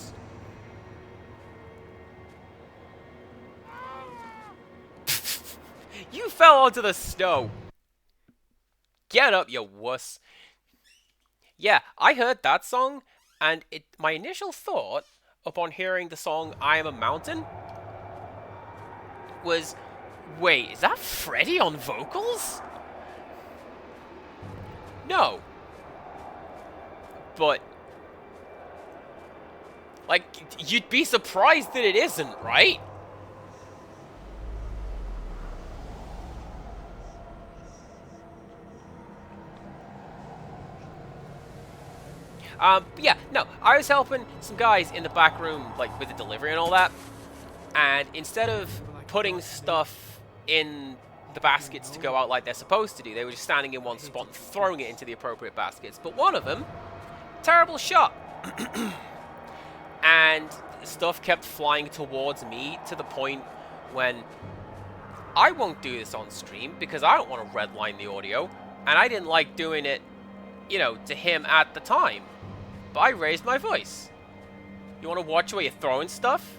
You fell onto the snow. Get up, you wuss. Yeah, I heard that song, and my initial thought upon hearing the song I Am a Mountain was, wait, is that Freddy on vocals? No. But, like, you'd be surprised that it isn't, right? Yeah, no, I was helping some guys in the back room, like, with the delivery and all that, and instead of putting stuff in the baskets to go out like they're supposed to do, they were just standing in one spot and throwing it into the appropriate baskets. But one of them, terrible shot, and stuff kept flying towards me to the point when I won't do this on stream because I don't want to redline the audio, and I didn't like doing it, you know, to him at the time. But I raised my voice. You want to watch where you're throwing stuff?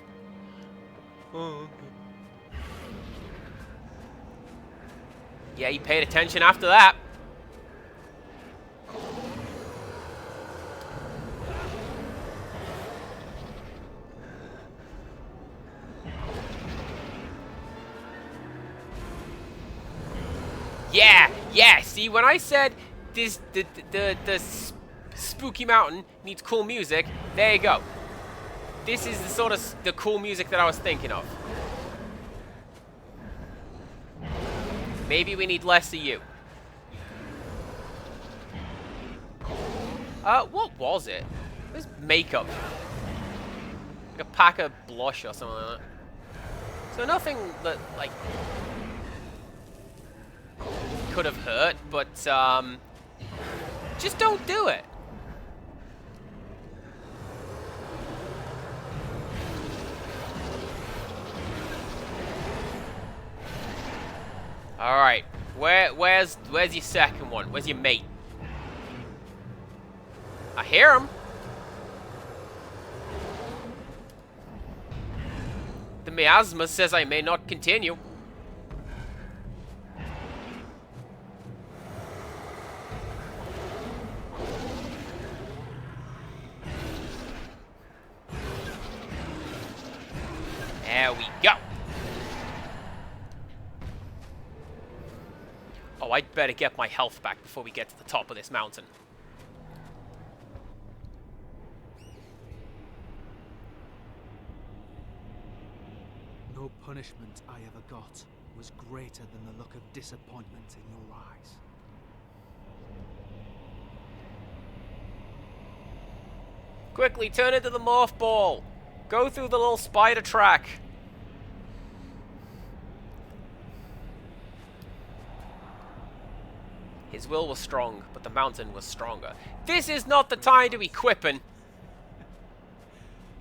Yeah, he paid attention after that. Yeah, see, when I said this, the spooky mountain needs cool music, there you go. This is the sort of the cool music that I was thinking of. Maybe we need less of you. What was it? It was makeup. Like a pack of blush or something like that. So nothing that, like, could have hurt, but, just don't do it. Alright, where's your second one? Where's your mate? I hear him. The miasma says I may not continue. There we go. Oh, I'd better get my health back before we get to the top of this mountain. No punishment I ever got was greater than the look of disappointment in your eyes. Quickly, turn into the morph ball. Go through the little spider track. His will was strong, but the mountain was stronger. This is not the time to be quipping.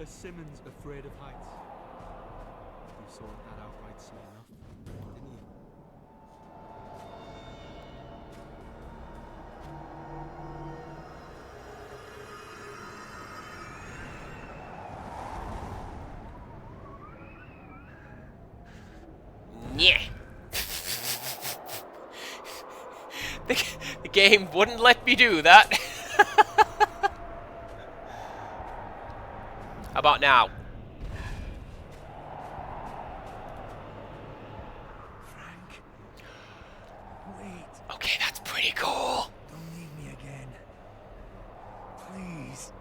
A Simmons afraid of heights. You sorted that out right soon enough, didn't you? Yeah. The game wouldn't let me do that. How about now? Frank, wait. Okay, that's pretty cool. Don't leave me again. Please.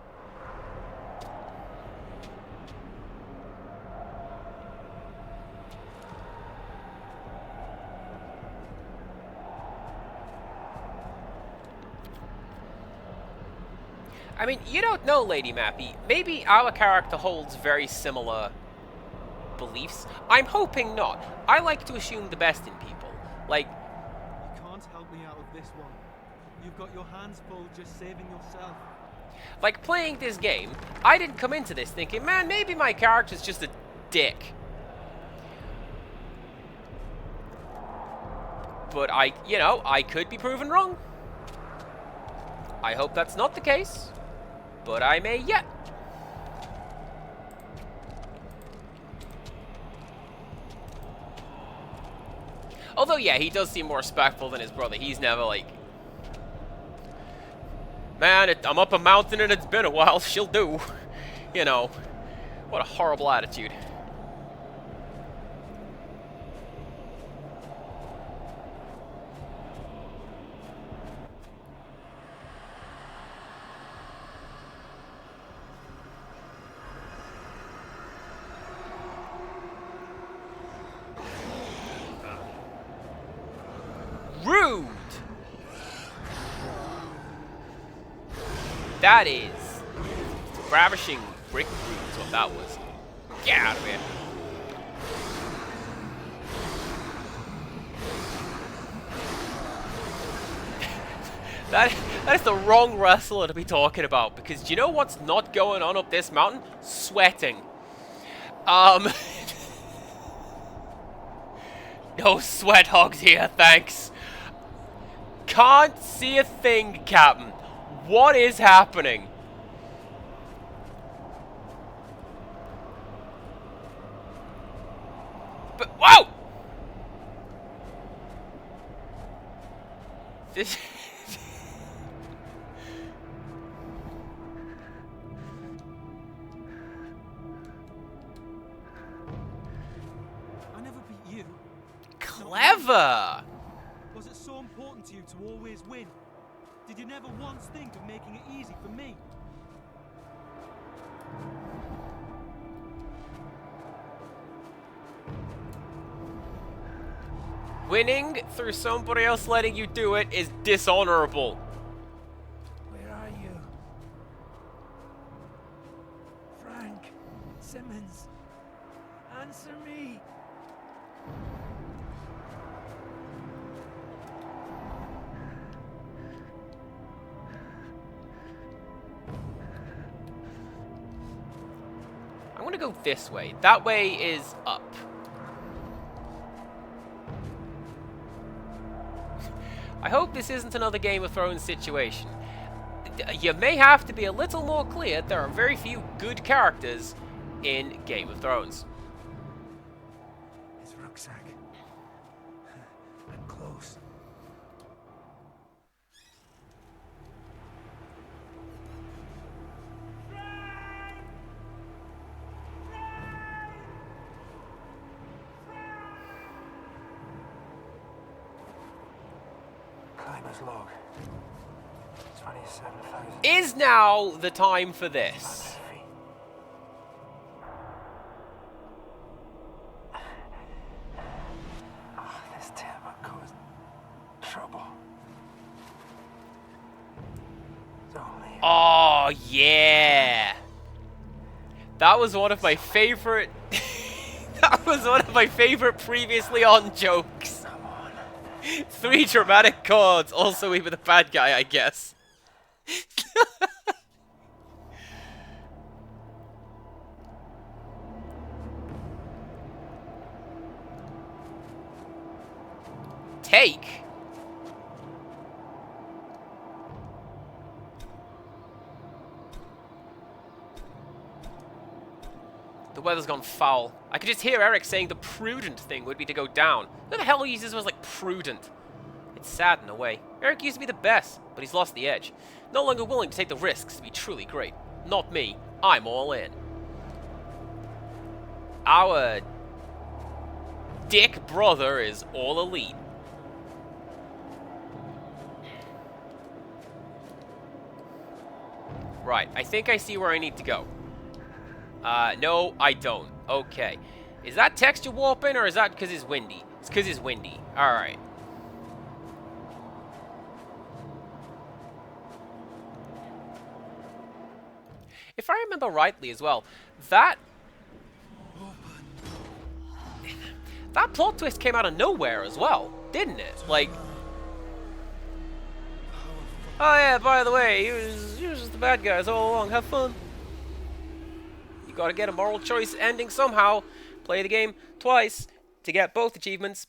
I mean, you don't know, Lady Mappy. Maybe our character holds very similar beliefs? I'm hoping not. I like to assume the best in people. Like, You can't help me out of this one. You've got your hands full just saving yourself. like playing this game, I didn't come into this thinking, man, maybe my character's just a dick. But I could be proven wrong. I hope that's not the case, but I may yet. Although, yeah, he does seem more respectful than his brother. He's never like, man, I'm up a mountain and it's been a while. She'll do. You know, what a horrible attitude. Rude! That is ravishing brick rude is what that was. Get out of here. That is the wrong wrestler to be talking about, because do you know what's not going on up this mountain? Sweating. No sweat hogs here, thanks. Can't see a thing, Captain. What is happening? But, whoa! This... I never beat you. Clever! Was it so important to you to always win? Did you never once think of making it easy for me? Winning through somebody else letting you do it is dishonorable. Where are you? Frank Simmons, answer me. I'm gonna go this way. That way is up. I hope this isn't another Game of Thrones situation. You may have to be a little more clear. There are very few good characters in Game of Thrones. His rucksack. I'm close. Climber's log. 27,000 Is now the time for this? feet. Oh, this timber caused trouble. It's only Oh, yeah. That was one of my favorite... that was one of my favorite previously on jokes. come on. 3 dramatic chords, also even the bad guy, I guess. Take? The weather's gone foul. I could just hear Eric saying the prudent thing would be to go down. Who the hell uses words like prudent? It's sad in a way. Eric used to be the best, but he's lost the edge. No longer willing to take the risks to be truly great. Not me. I'm all in. Our dick brother is all elite. Right, I think I see where I need to go. No, I don't. Okay. Is that texture warping, or is that because it's windy? It's because it's windy. Alright. If I remember rightly as well, that... That plot twist came out of nowhere as well, didn't it? Like, oh yeah, by the way, he was just the bad guys all along. Have fun. You gotta get a moral choice ending somehow. Play the game twice to get both achievements.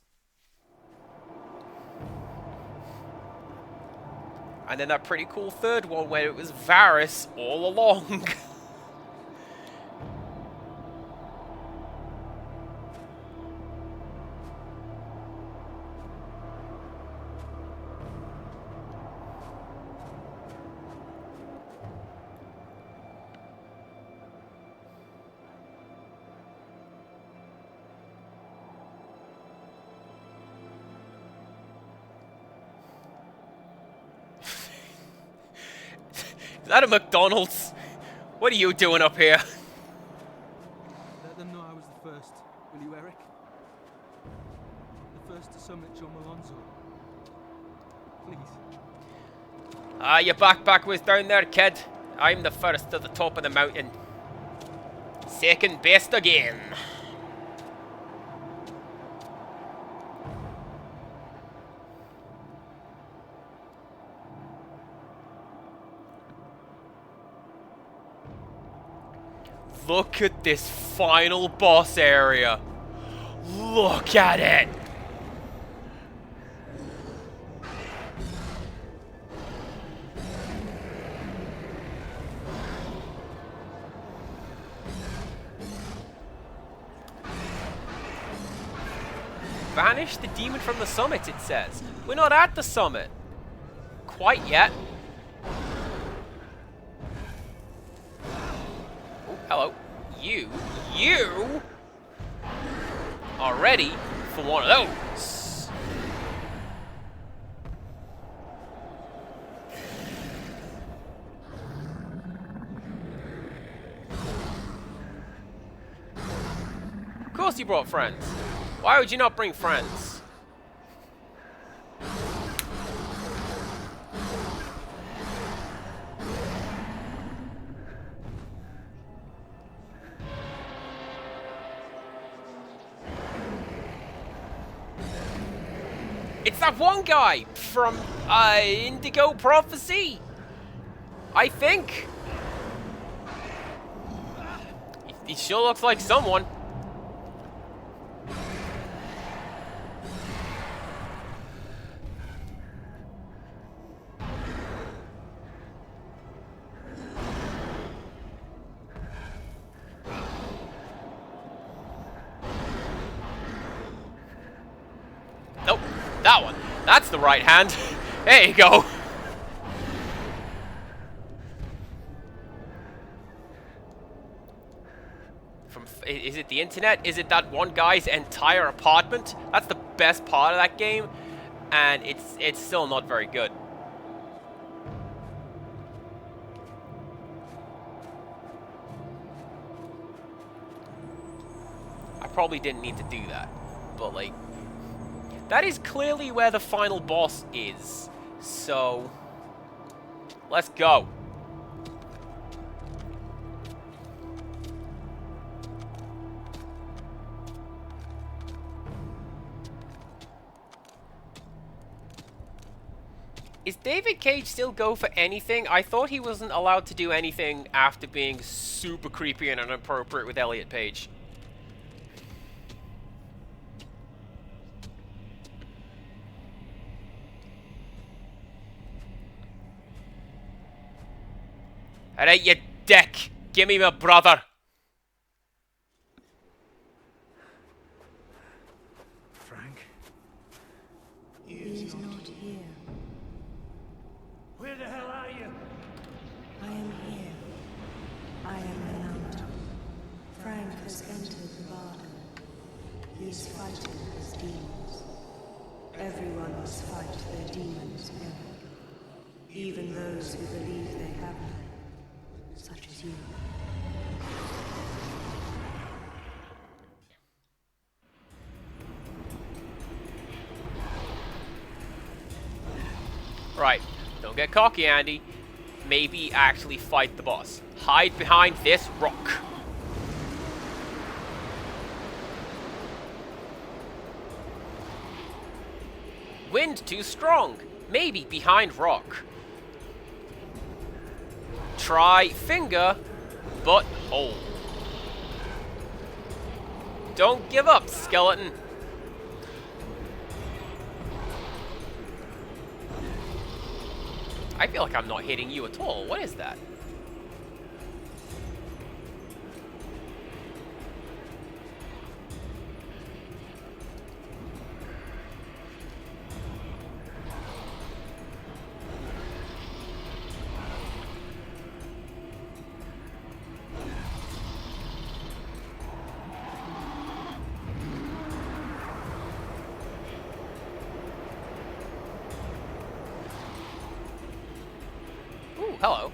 And then that pretty cool third one where it was Varys all along. Is that a McDonald's? What are you doing up here? Let them know I was the first, will you, Eric? The first to summit John Malonzo. Please. Ah, your backpack was down there, kid. I'm the first to the top of the mountain. Second best again. Look at this final boss area. Look at it. Banish the demon from the summit, it says. We're not at the summit. Quite yet. Hello. You are ready for one of those. Of course you brought friends. Why would you not bring friends? It's that one guy from Indigo Prophecy, I think. He sure looks like someone. Nope, that one. That's the right hand. There you go. Is it the internet? Is it that one guy's entire apartment? That's the best part of that game, and it's still not very good. I probably didn't need to do that, but like, that is clearly where the final boss is. So, let's go. Is David Cage still go for anything? I thought he wasn't allowed to do anything after being super creepy and inappropriate with Elliot Page. Alright, you dick! Give me my brother! Frank? He is not here. Where the hell are you? I am here. I am Renata. Frank has entered the garden. He is fighting his demons. Everyone must fight their demons, Eric. Even those who believe they have none, such as you. Right. Don't get cocky, Andy. Maybe actually fight the boss. Hide behind this rock. Wind too strong. Maybe behind rock. Try finger, but hole. Don't give up, skeleton. I feel like I'm not hitting you at all. What is that? Ooh, hello.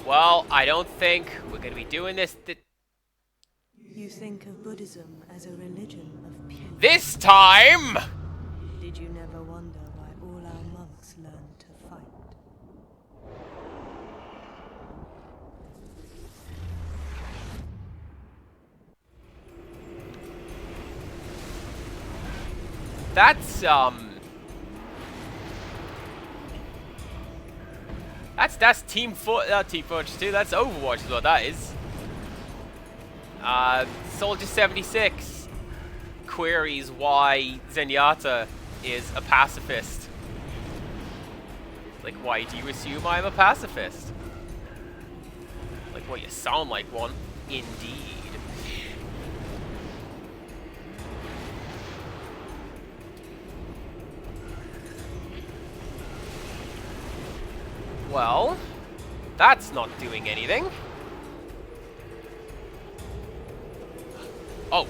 Well, I don't think we're going to be doing this You think of Buddhism as a religion of peace. this time! Did you never wonder why all our monks learned to fight? That's Team Fortress 2, that's Overwatch is what that is. Soldier 76 queries why Zenyatta is a pacifist. Like, why do you assume I'm a pacifist? Like, well, you sound like one. Indeed. Well, that's not doing anything. Oh,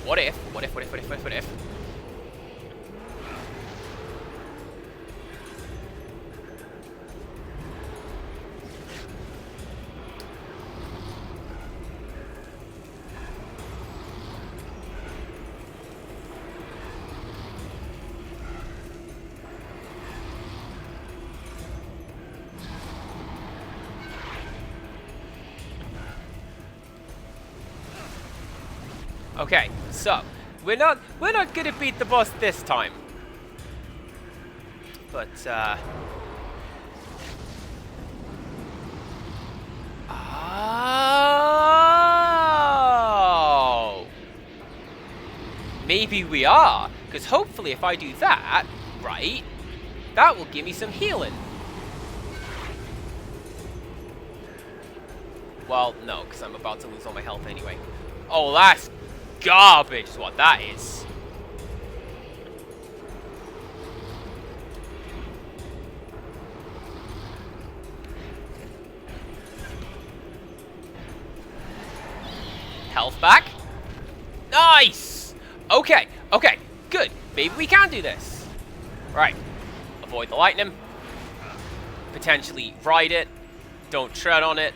what if? What if? Okay, so we're not gonna beat the boss this time. But oh, maybe we are, because hopefully if I do that, right, that will give me some healing. Well, no, because I'm about to lose all my health anyway. Oh, that's garbage is what that is. Health back. Nice! Okay, good. Maybe we can do this. Right. Avoid the lightning. Potentially ride it. Don't tread on it.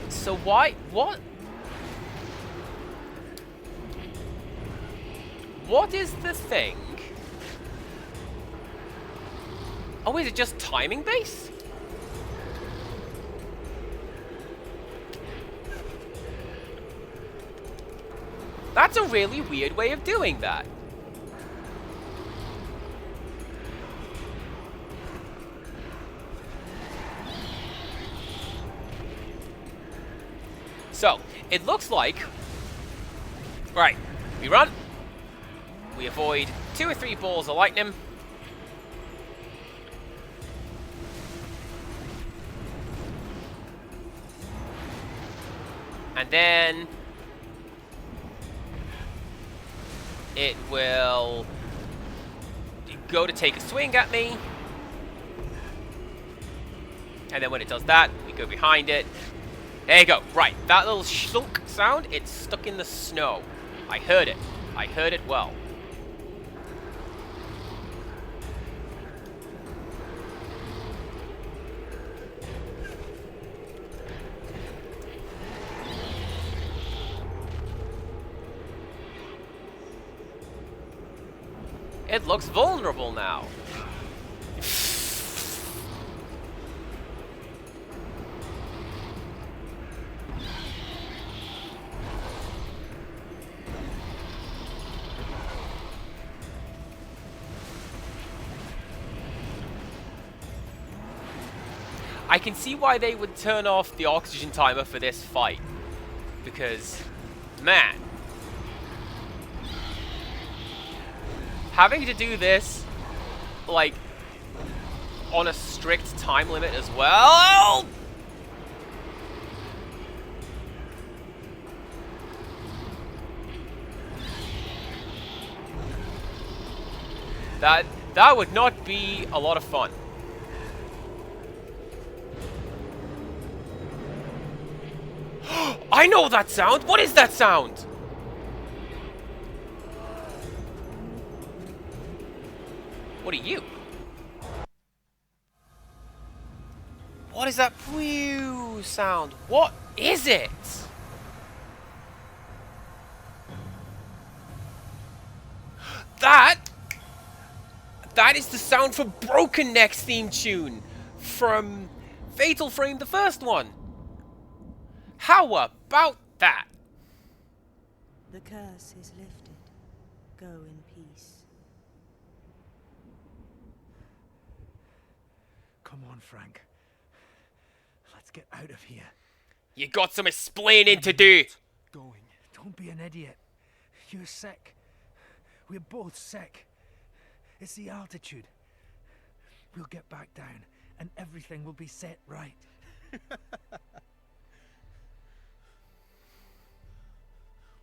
So why, what is the thing? Oh, is it just timing based? That's a really weird way of doing that. So, it looks like, right, we run, we avoid 2 or 3 balls of lightning, and then it will go to take a swing at me, and then when it does that, we go behind it. There you go. Right. That little shunk sound, it's stuck in the snow. I heard it. I heard it well. It looks vulnerable now. I can see why they would turn off the oxygen timer for this fight. Because, man. Having to do this, like, on a strict time limit as well. That would not be a lot of fun. I know that sound! What is that sound? What are you? What is that pew sound? What is it? That is the sound for Broken Neck's theme tune from Fatal Frame, the first one. How about that? The curse is lifted. Go in peace. Come on, Frank. Let's get out of here. You got some explaining to do. Going. Don't be an idiot. You're sick. We're both sick. It's the altitude. We'll get back down, and everything will be set right.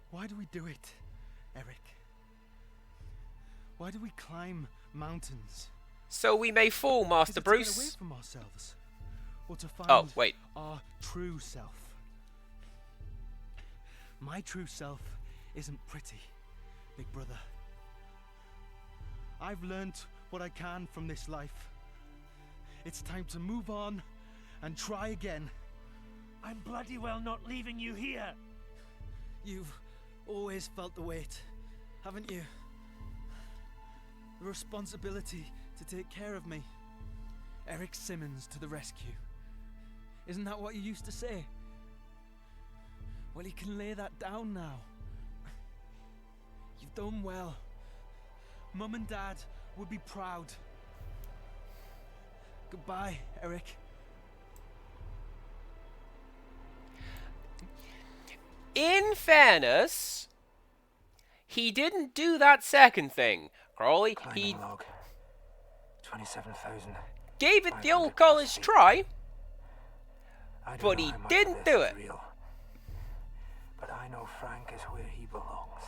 Why do we do it, Eric? Why do we climb mountains? So we may fall, Master Is it to Bruce. get away from ourselves, or to find Oh, wait. our true self. My true self isn't pretty, big brother. I've learnt what I can from this life. It's time to move on and try again. I'm bloody well not leaving you here. You've always felt the weight, haven't you? The responsibility to take care of me. Eric Simmons to the rescue. Isn't that what you used to say? Well, you can lay that down now. You've done well. Mum and Dad would be proud. Goodbye, Eric. In fairness, he didn't do that second thing, Crawley. He Climbing log. 27,000. gave it the old 500 college feet. try, I don't but know he how much of didn't this do is it. real, but I know Frank is where he belongs.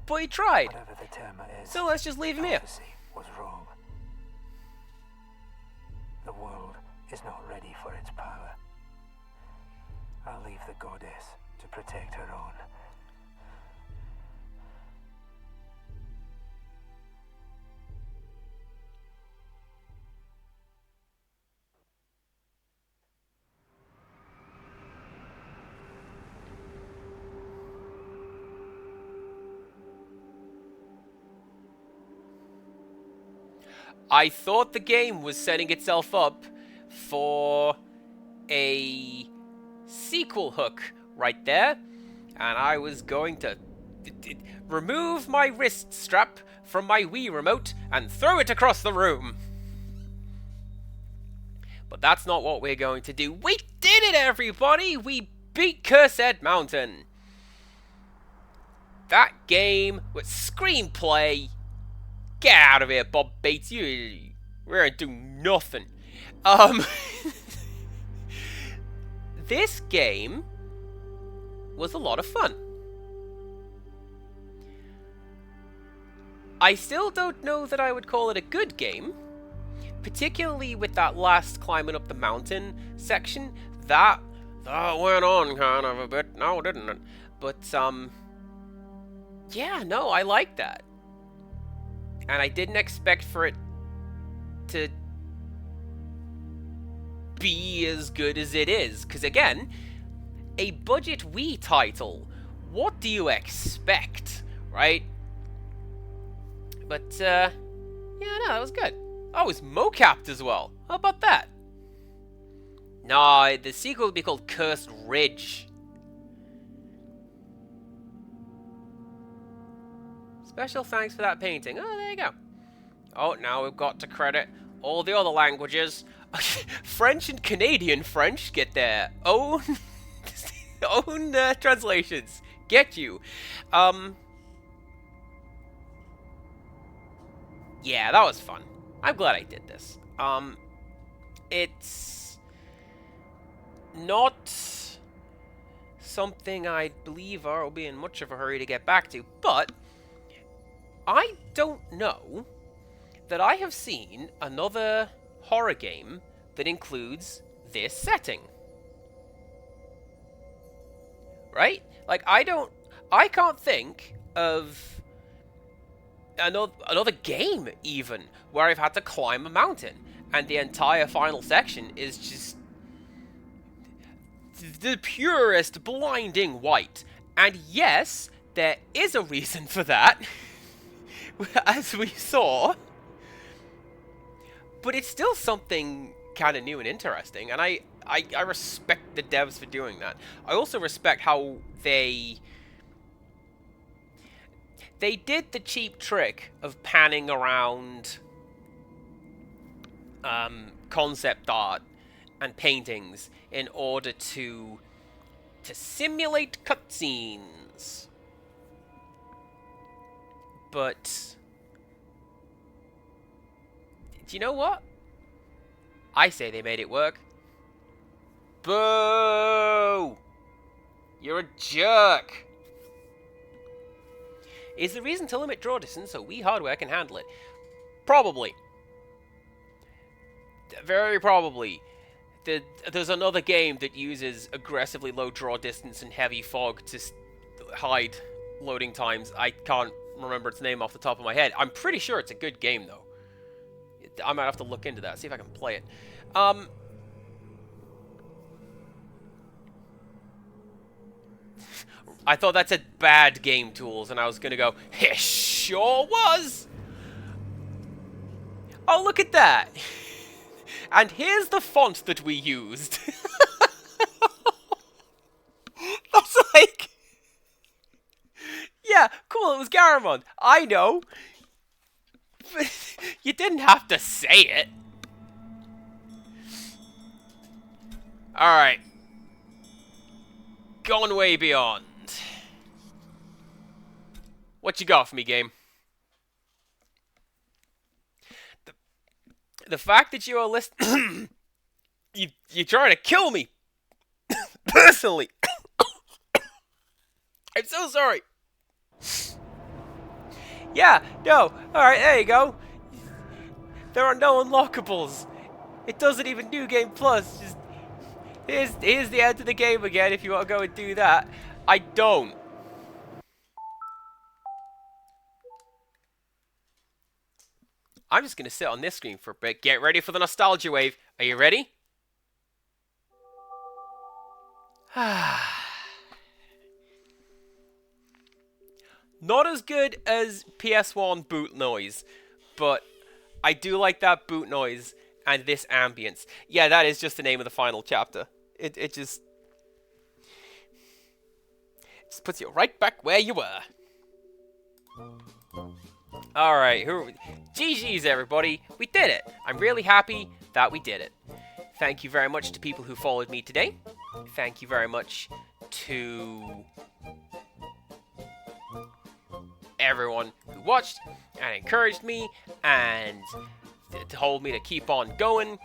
But he tried. Whatever the term it is, So let's just leave him here. prophecy was wrong. The world is not ready for its power. I'll leave the goddess to protect her own. I thought the game was setting itself up for a sequel hook right there, and I was going to remove my wrist strap from my Wii remote and throw it across the room. But that's not what we're going to do. We did it, everybody! We beat Cursed Mountain. That game with screenplay. Get out of here, Bob Bates. We ain't doing nothing. This game was a lot of fun. I still don't know that I would call it a good game, particularly with that last climbing up the mountain section. That went on kind of a bit, no, didn't it? But yeah, no, I like that. And I didn't expect for it to be as good as it is. Because again, a budget Wii title, what do you expect, right? But, yeah, no, that was good. Oh, it's mocapped as well. How about that? No, the sequel will be called Cursed Ridge. Special thanks for that painting. Oh, there you go. Oh, now we've got to credit all the other languages. French and Canadian French get their own own translations. Get you. Yeah, that was fun. I'm glad I did this. It's not something I believe I'll be in much of a hurry to get back to, but I don't know that I have seen another horror game that includes this setting. Right? Like, I can't think of another game, even, where I've had to climb a mountain, and the entire final section is just the purest blinding white. And yes, there is a reason for that, as we saw, but it's still something kind of new and interesting, and I respect the devs for doing that. I also respect how they did the cheap trick of panning around concept art and paintings in order to simulate cutscenes. But do you know what? I say they made it work. Boo! You're a jerk! Is the reason to limit draw distance so Wii hardware can handle it? Probably. Very probably. There's another game that uses aggressively low draw distance and heavy fog to hide loading times. I can't remember its name off the top of my head. I'm pretty sure it's a good game, though. I might have to look into that, see if I can play it. I thought that said bad game tools, and I was gonna go, it sure was! Oh, look at that! And here's the font that we used. That's like... Yeah, cool, it was Garamond. I know. But you didn't have to say it. Alright. Going way beyond. What you got for me, game? The fact that you are listening... you're trying to kill me. Personally. I'm so sorry. Yeah, no. Alright, there you go. There are no unlockables. It doesn't even New Game Plus. Just here's the end of the game again if you want to go and do that. I don't. I'm just going to sit on this screen for a bit. Get ready for the nostalgia wave. Are you ready? Not as good as PS1 boot noise, but I do like that boot noise and this ambience. Yeah, that is just the name of the final chapter. It just puts you right back where you were. Alright, GG's everybody. We did it. I'm really happy that we did it. Thank you very much to people who followed me today. Thank you very much to everyone who watched and encouraged me and told me to keep on going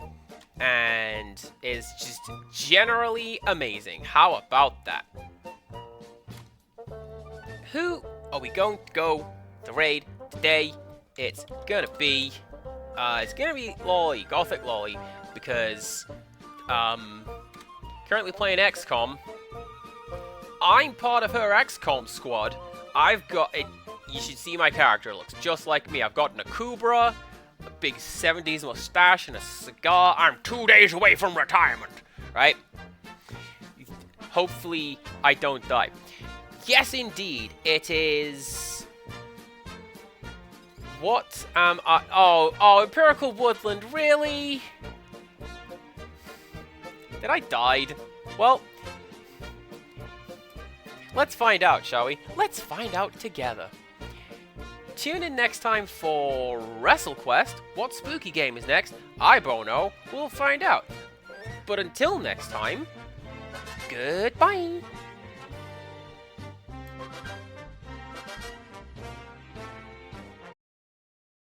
and is just generally amazing. How about that? Who are we going to go the raid today? It's gonna be Lolly, Gothic Lolly, because currently playing XCOM. I'm part of her XCOM squad. I've got it. You should see my character. It looks just like me. I've got an Akubra, a big 70s mustache, and a cigar. I'm 2 days away from retirement, right? Hopefully, I don't die. Yes, indeed, it is What am I... Oh, Empirical Woodland, really? Did I died? Well, let's find out, shall we? Let's find out together. Tune in next time for WrestleQuest. What spooky game is next? I don't know. We'll find out. But until next time, goodbye.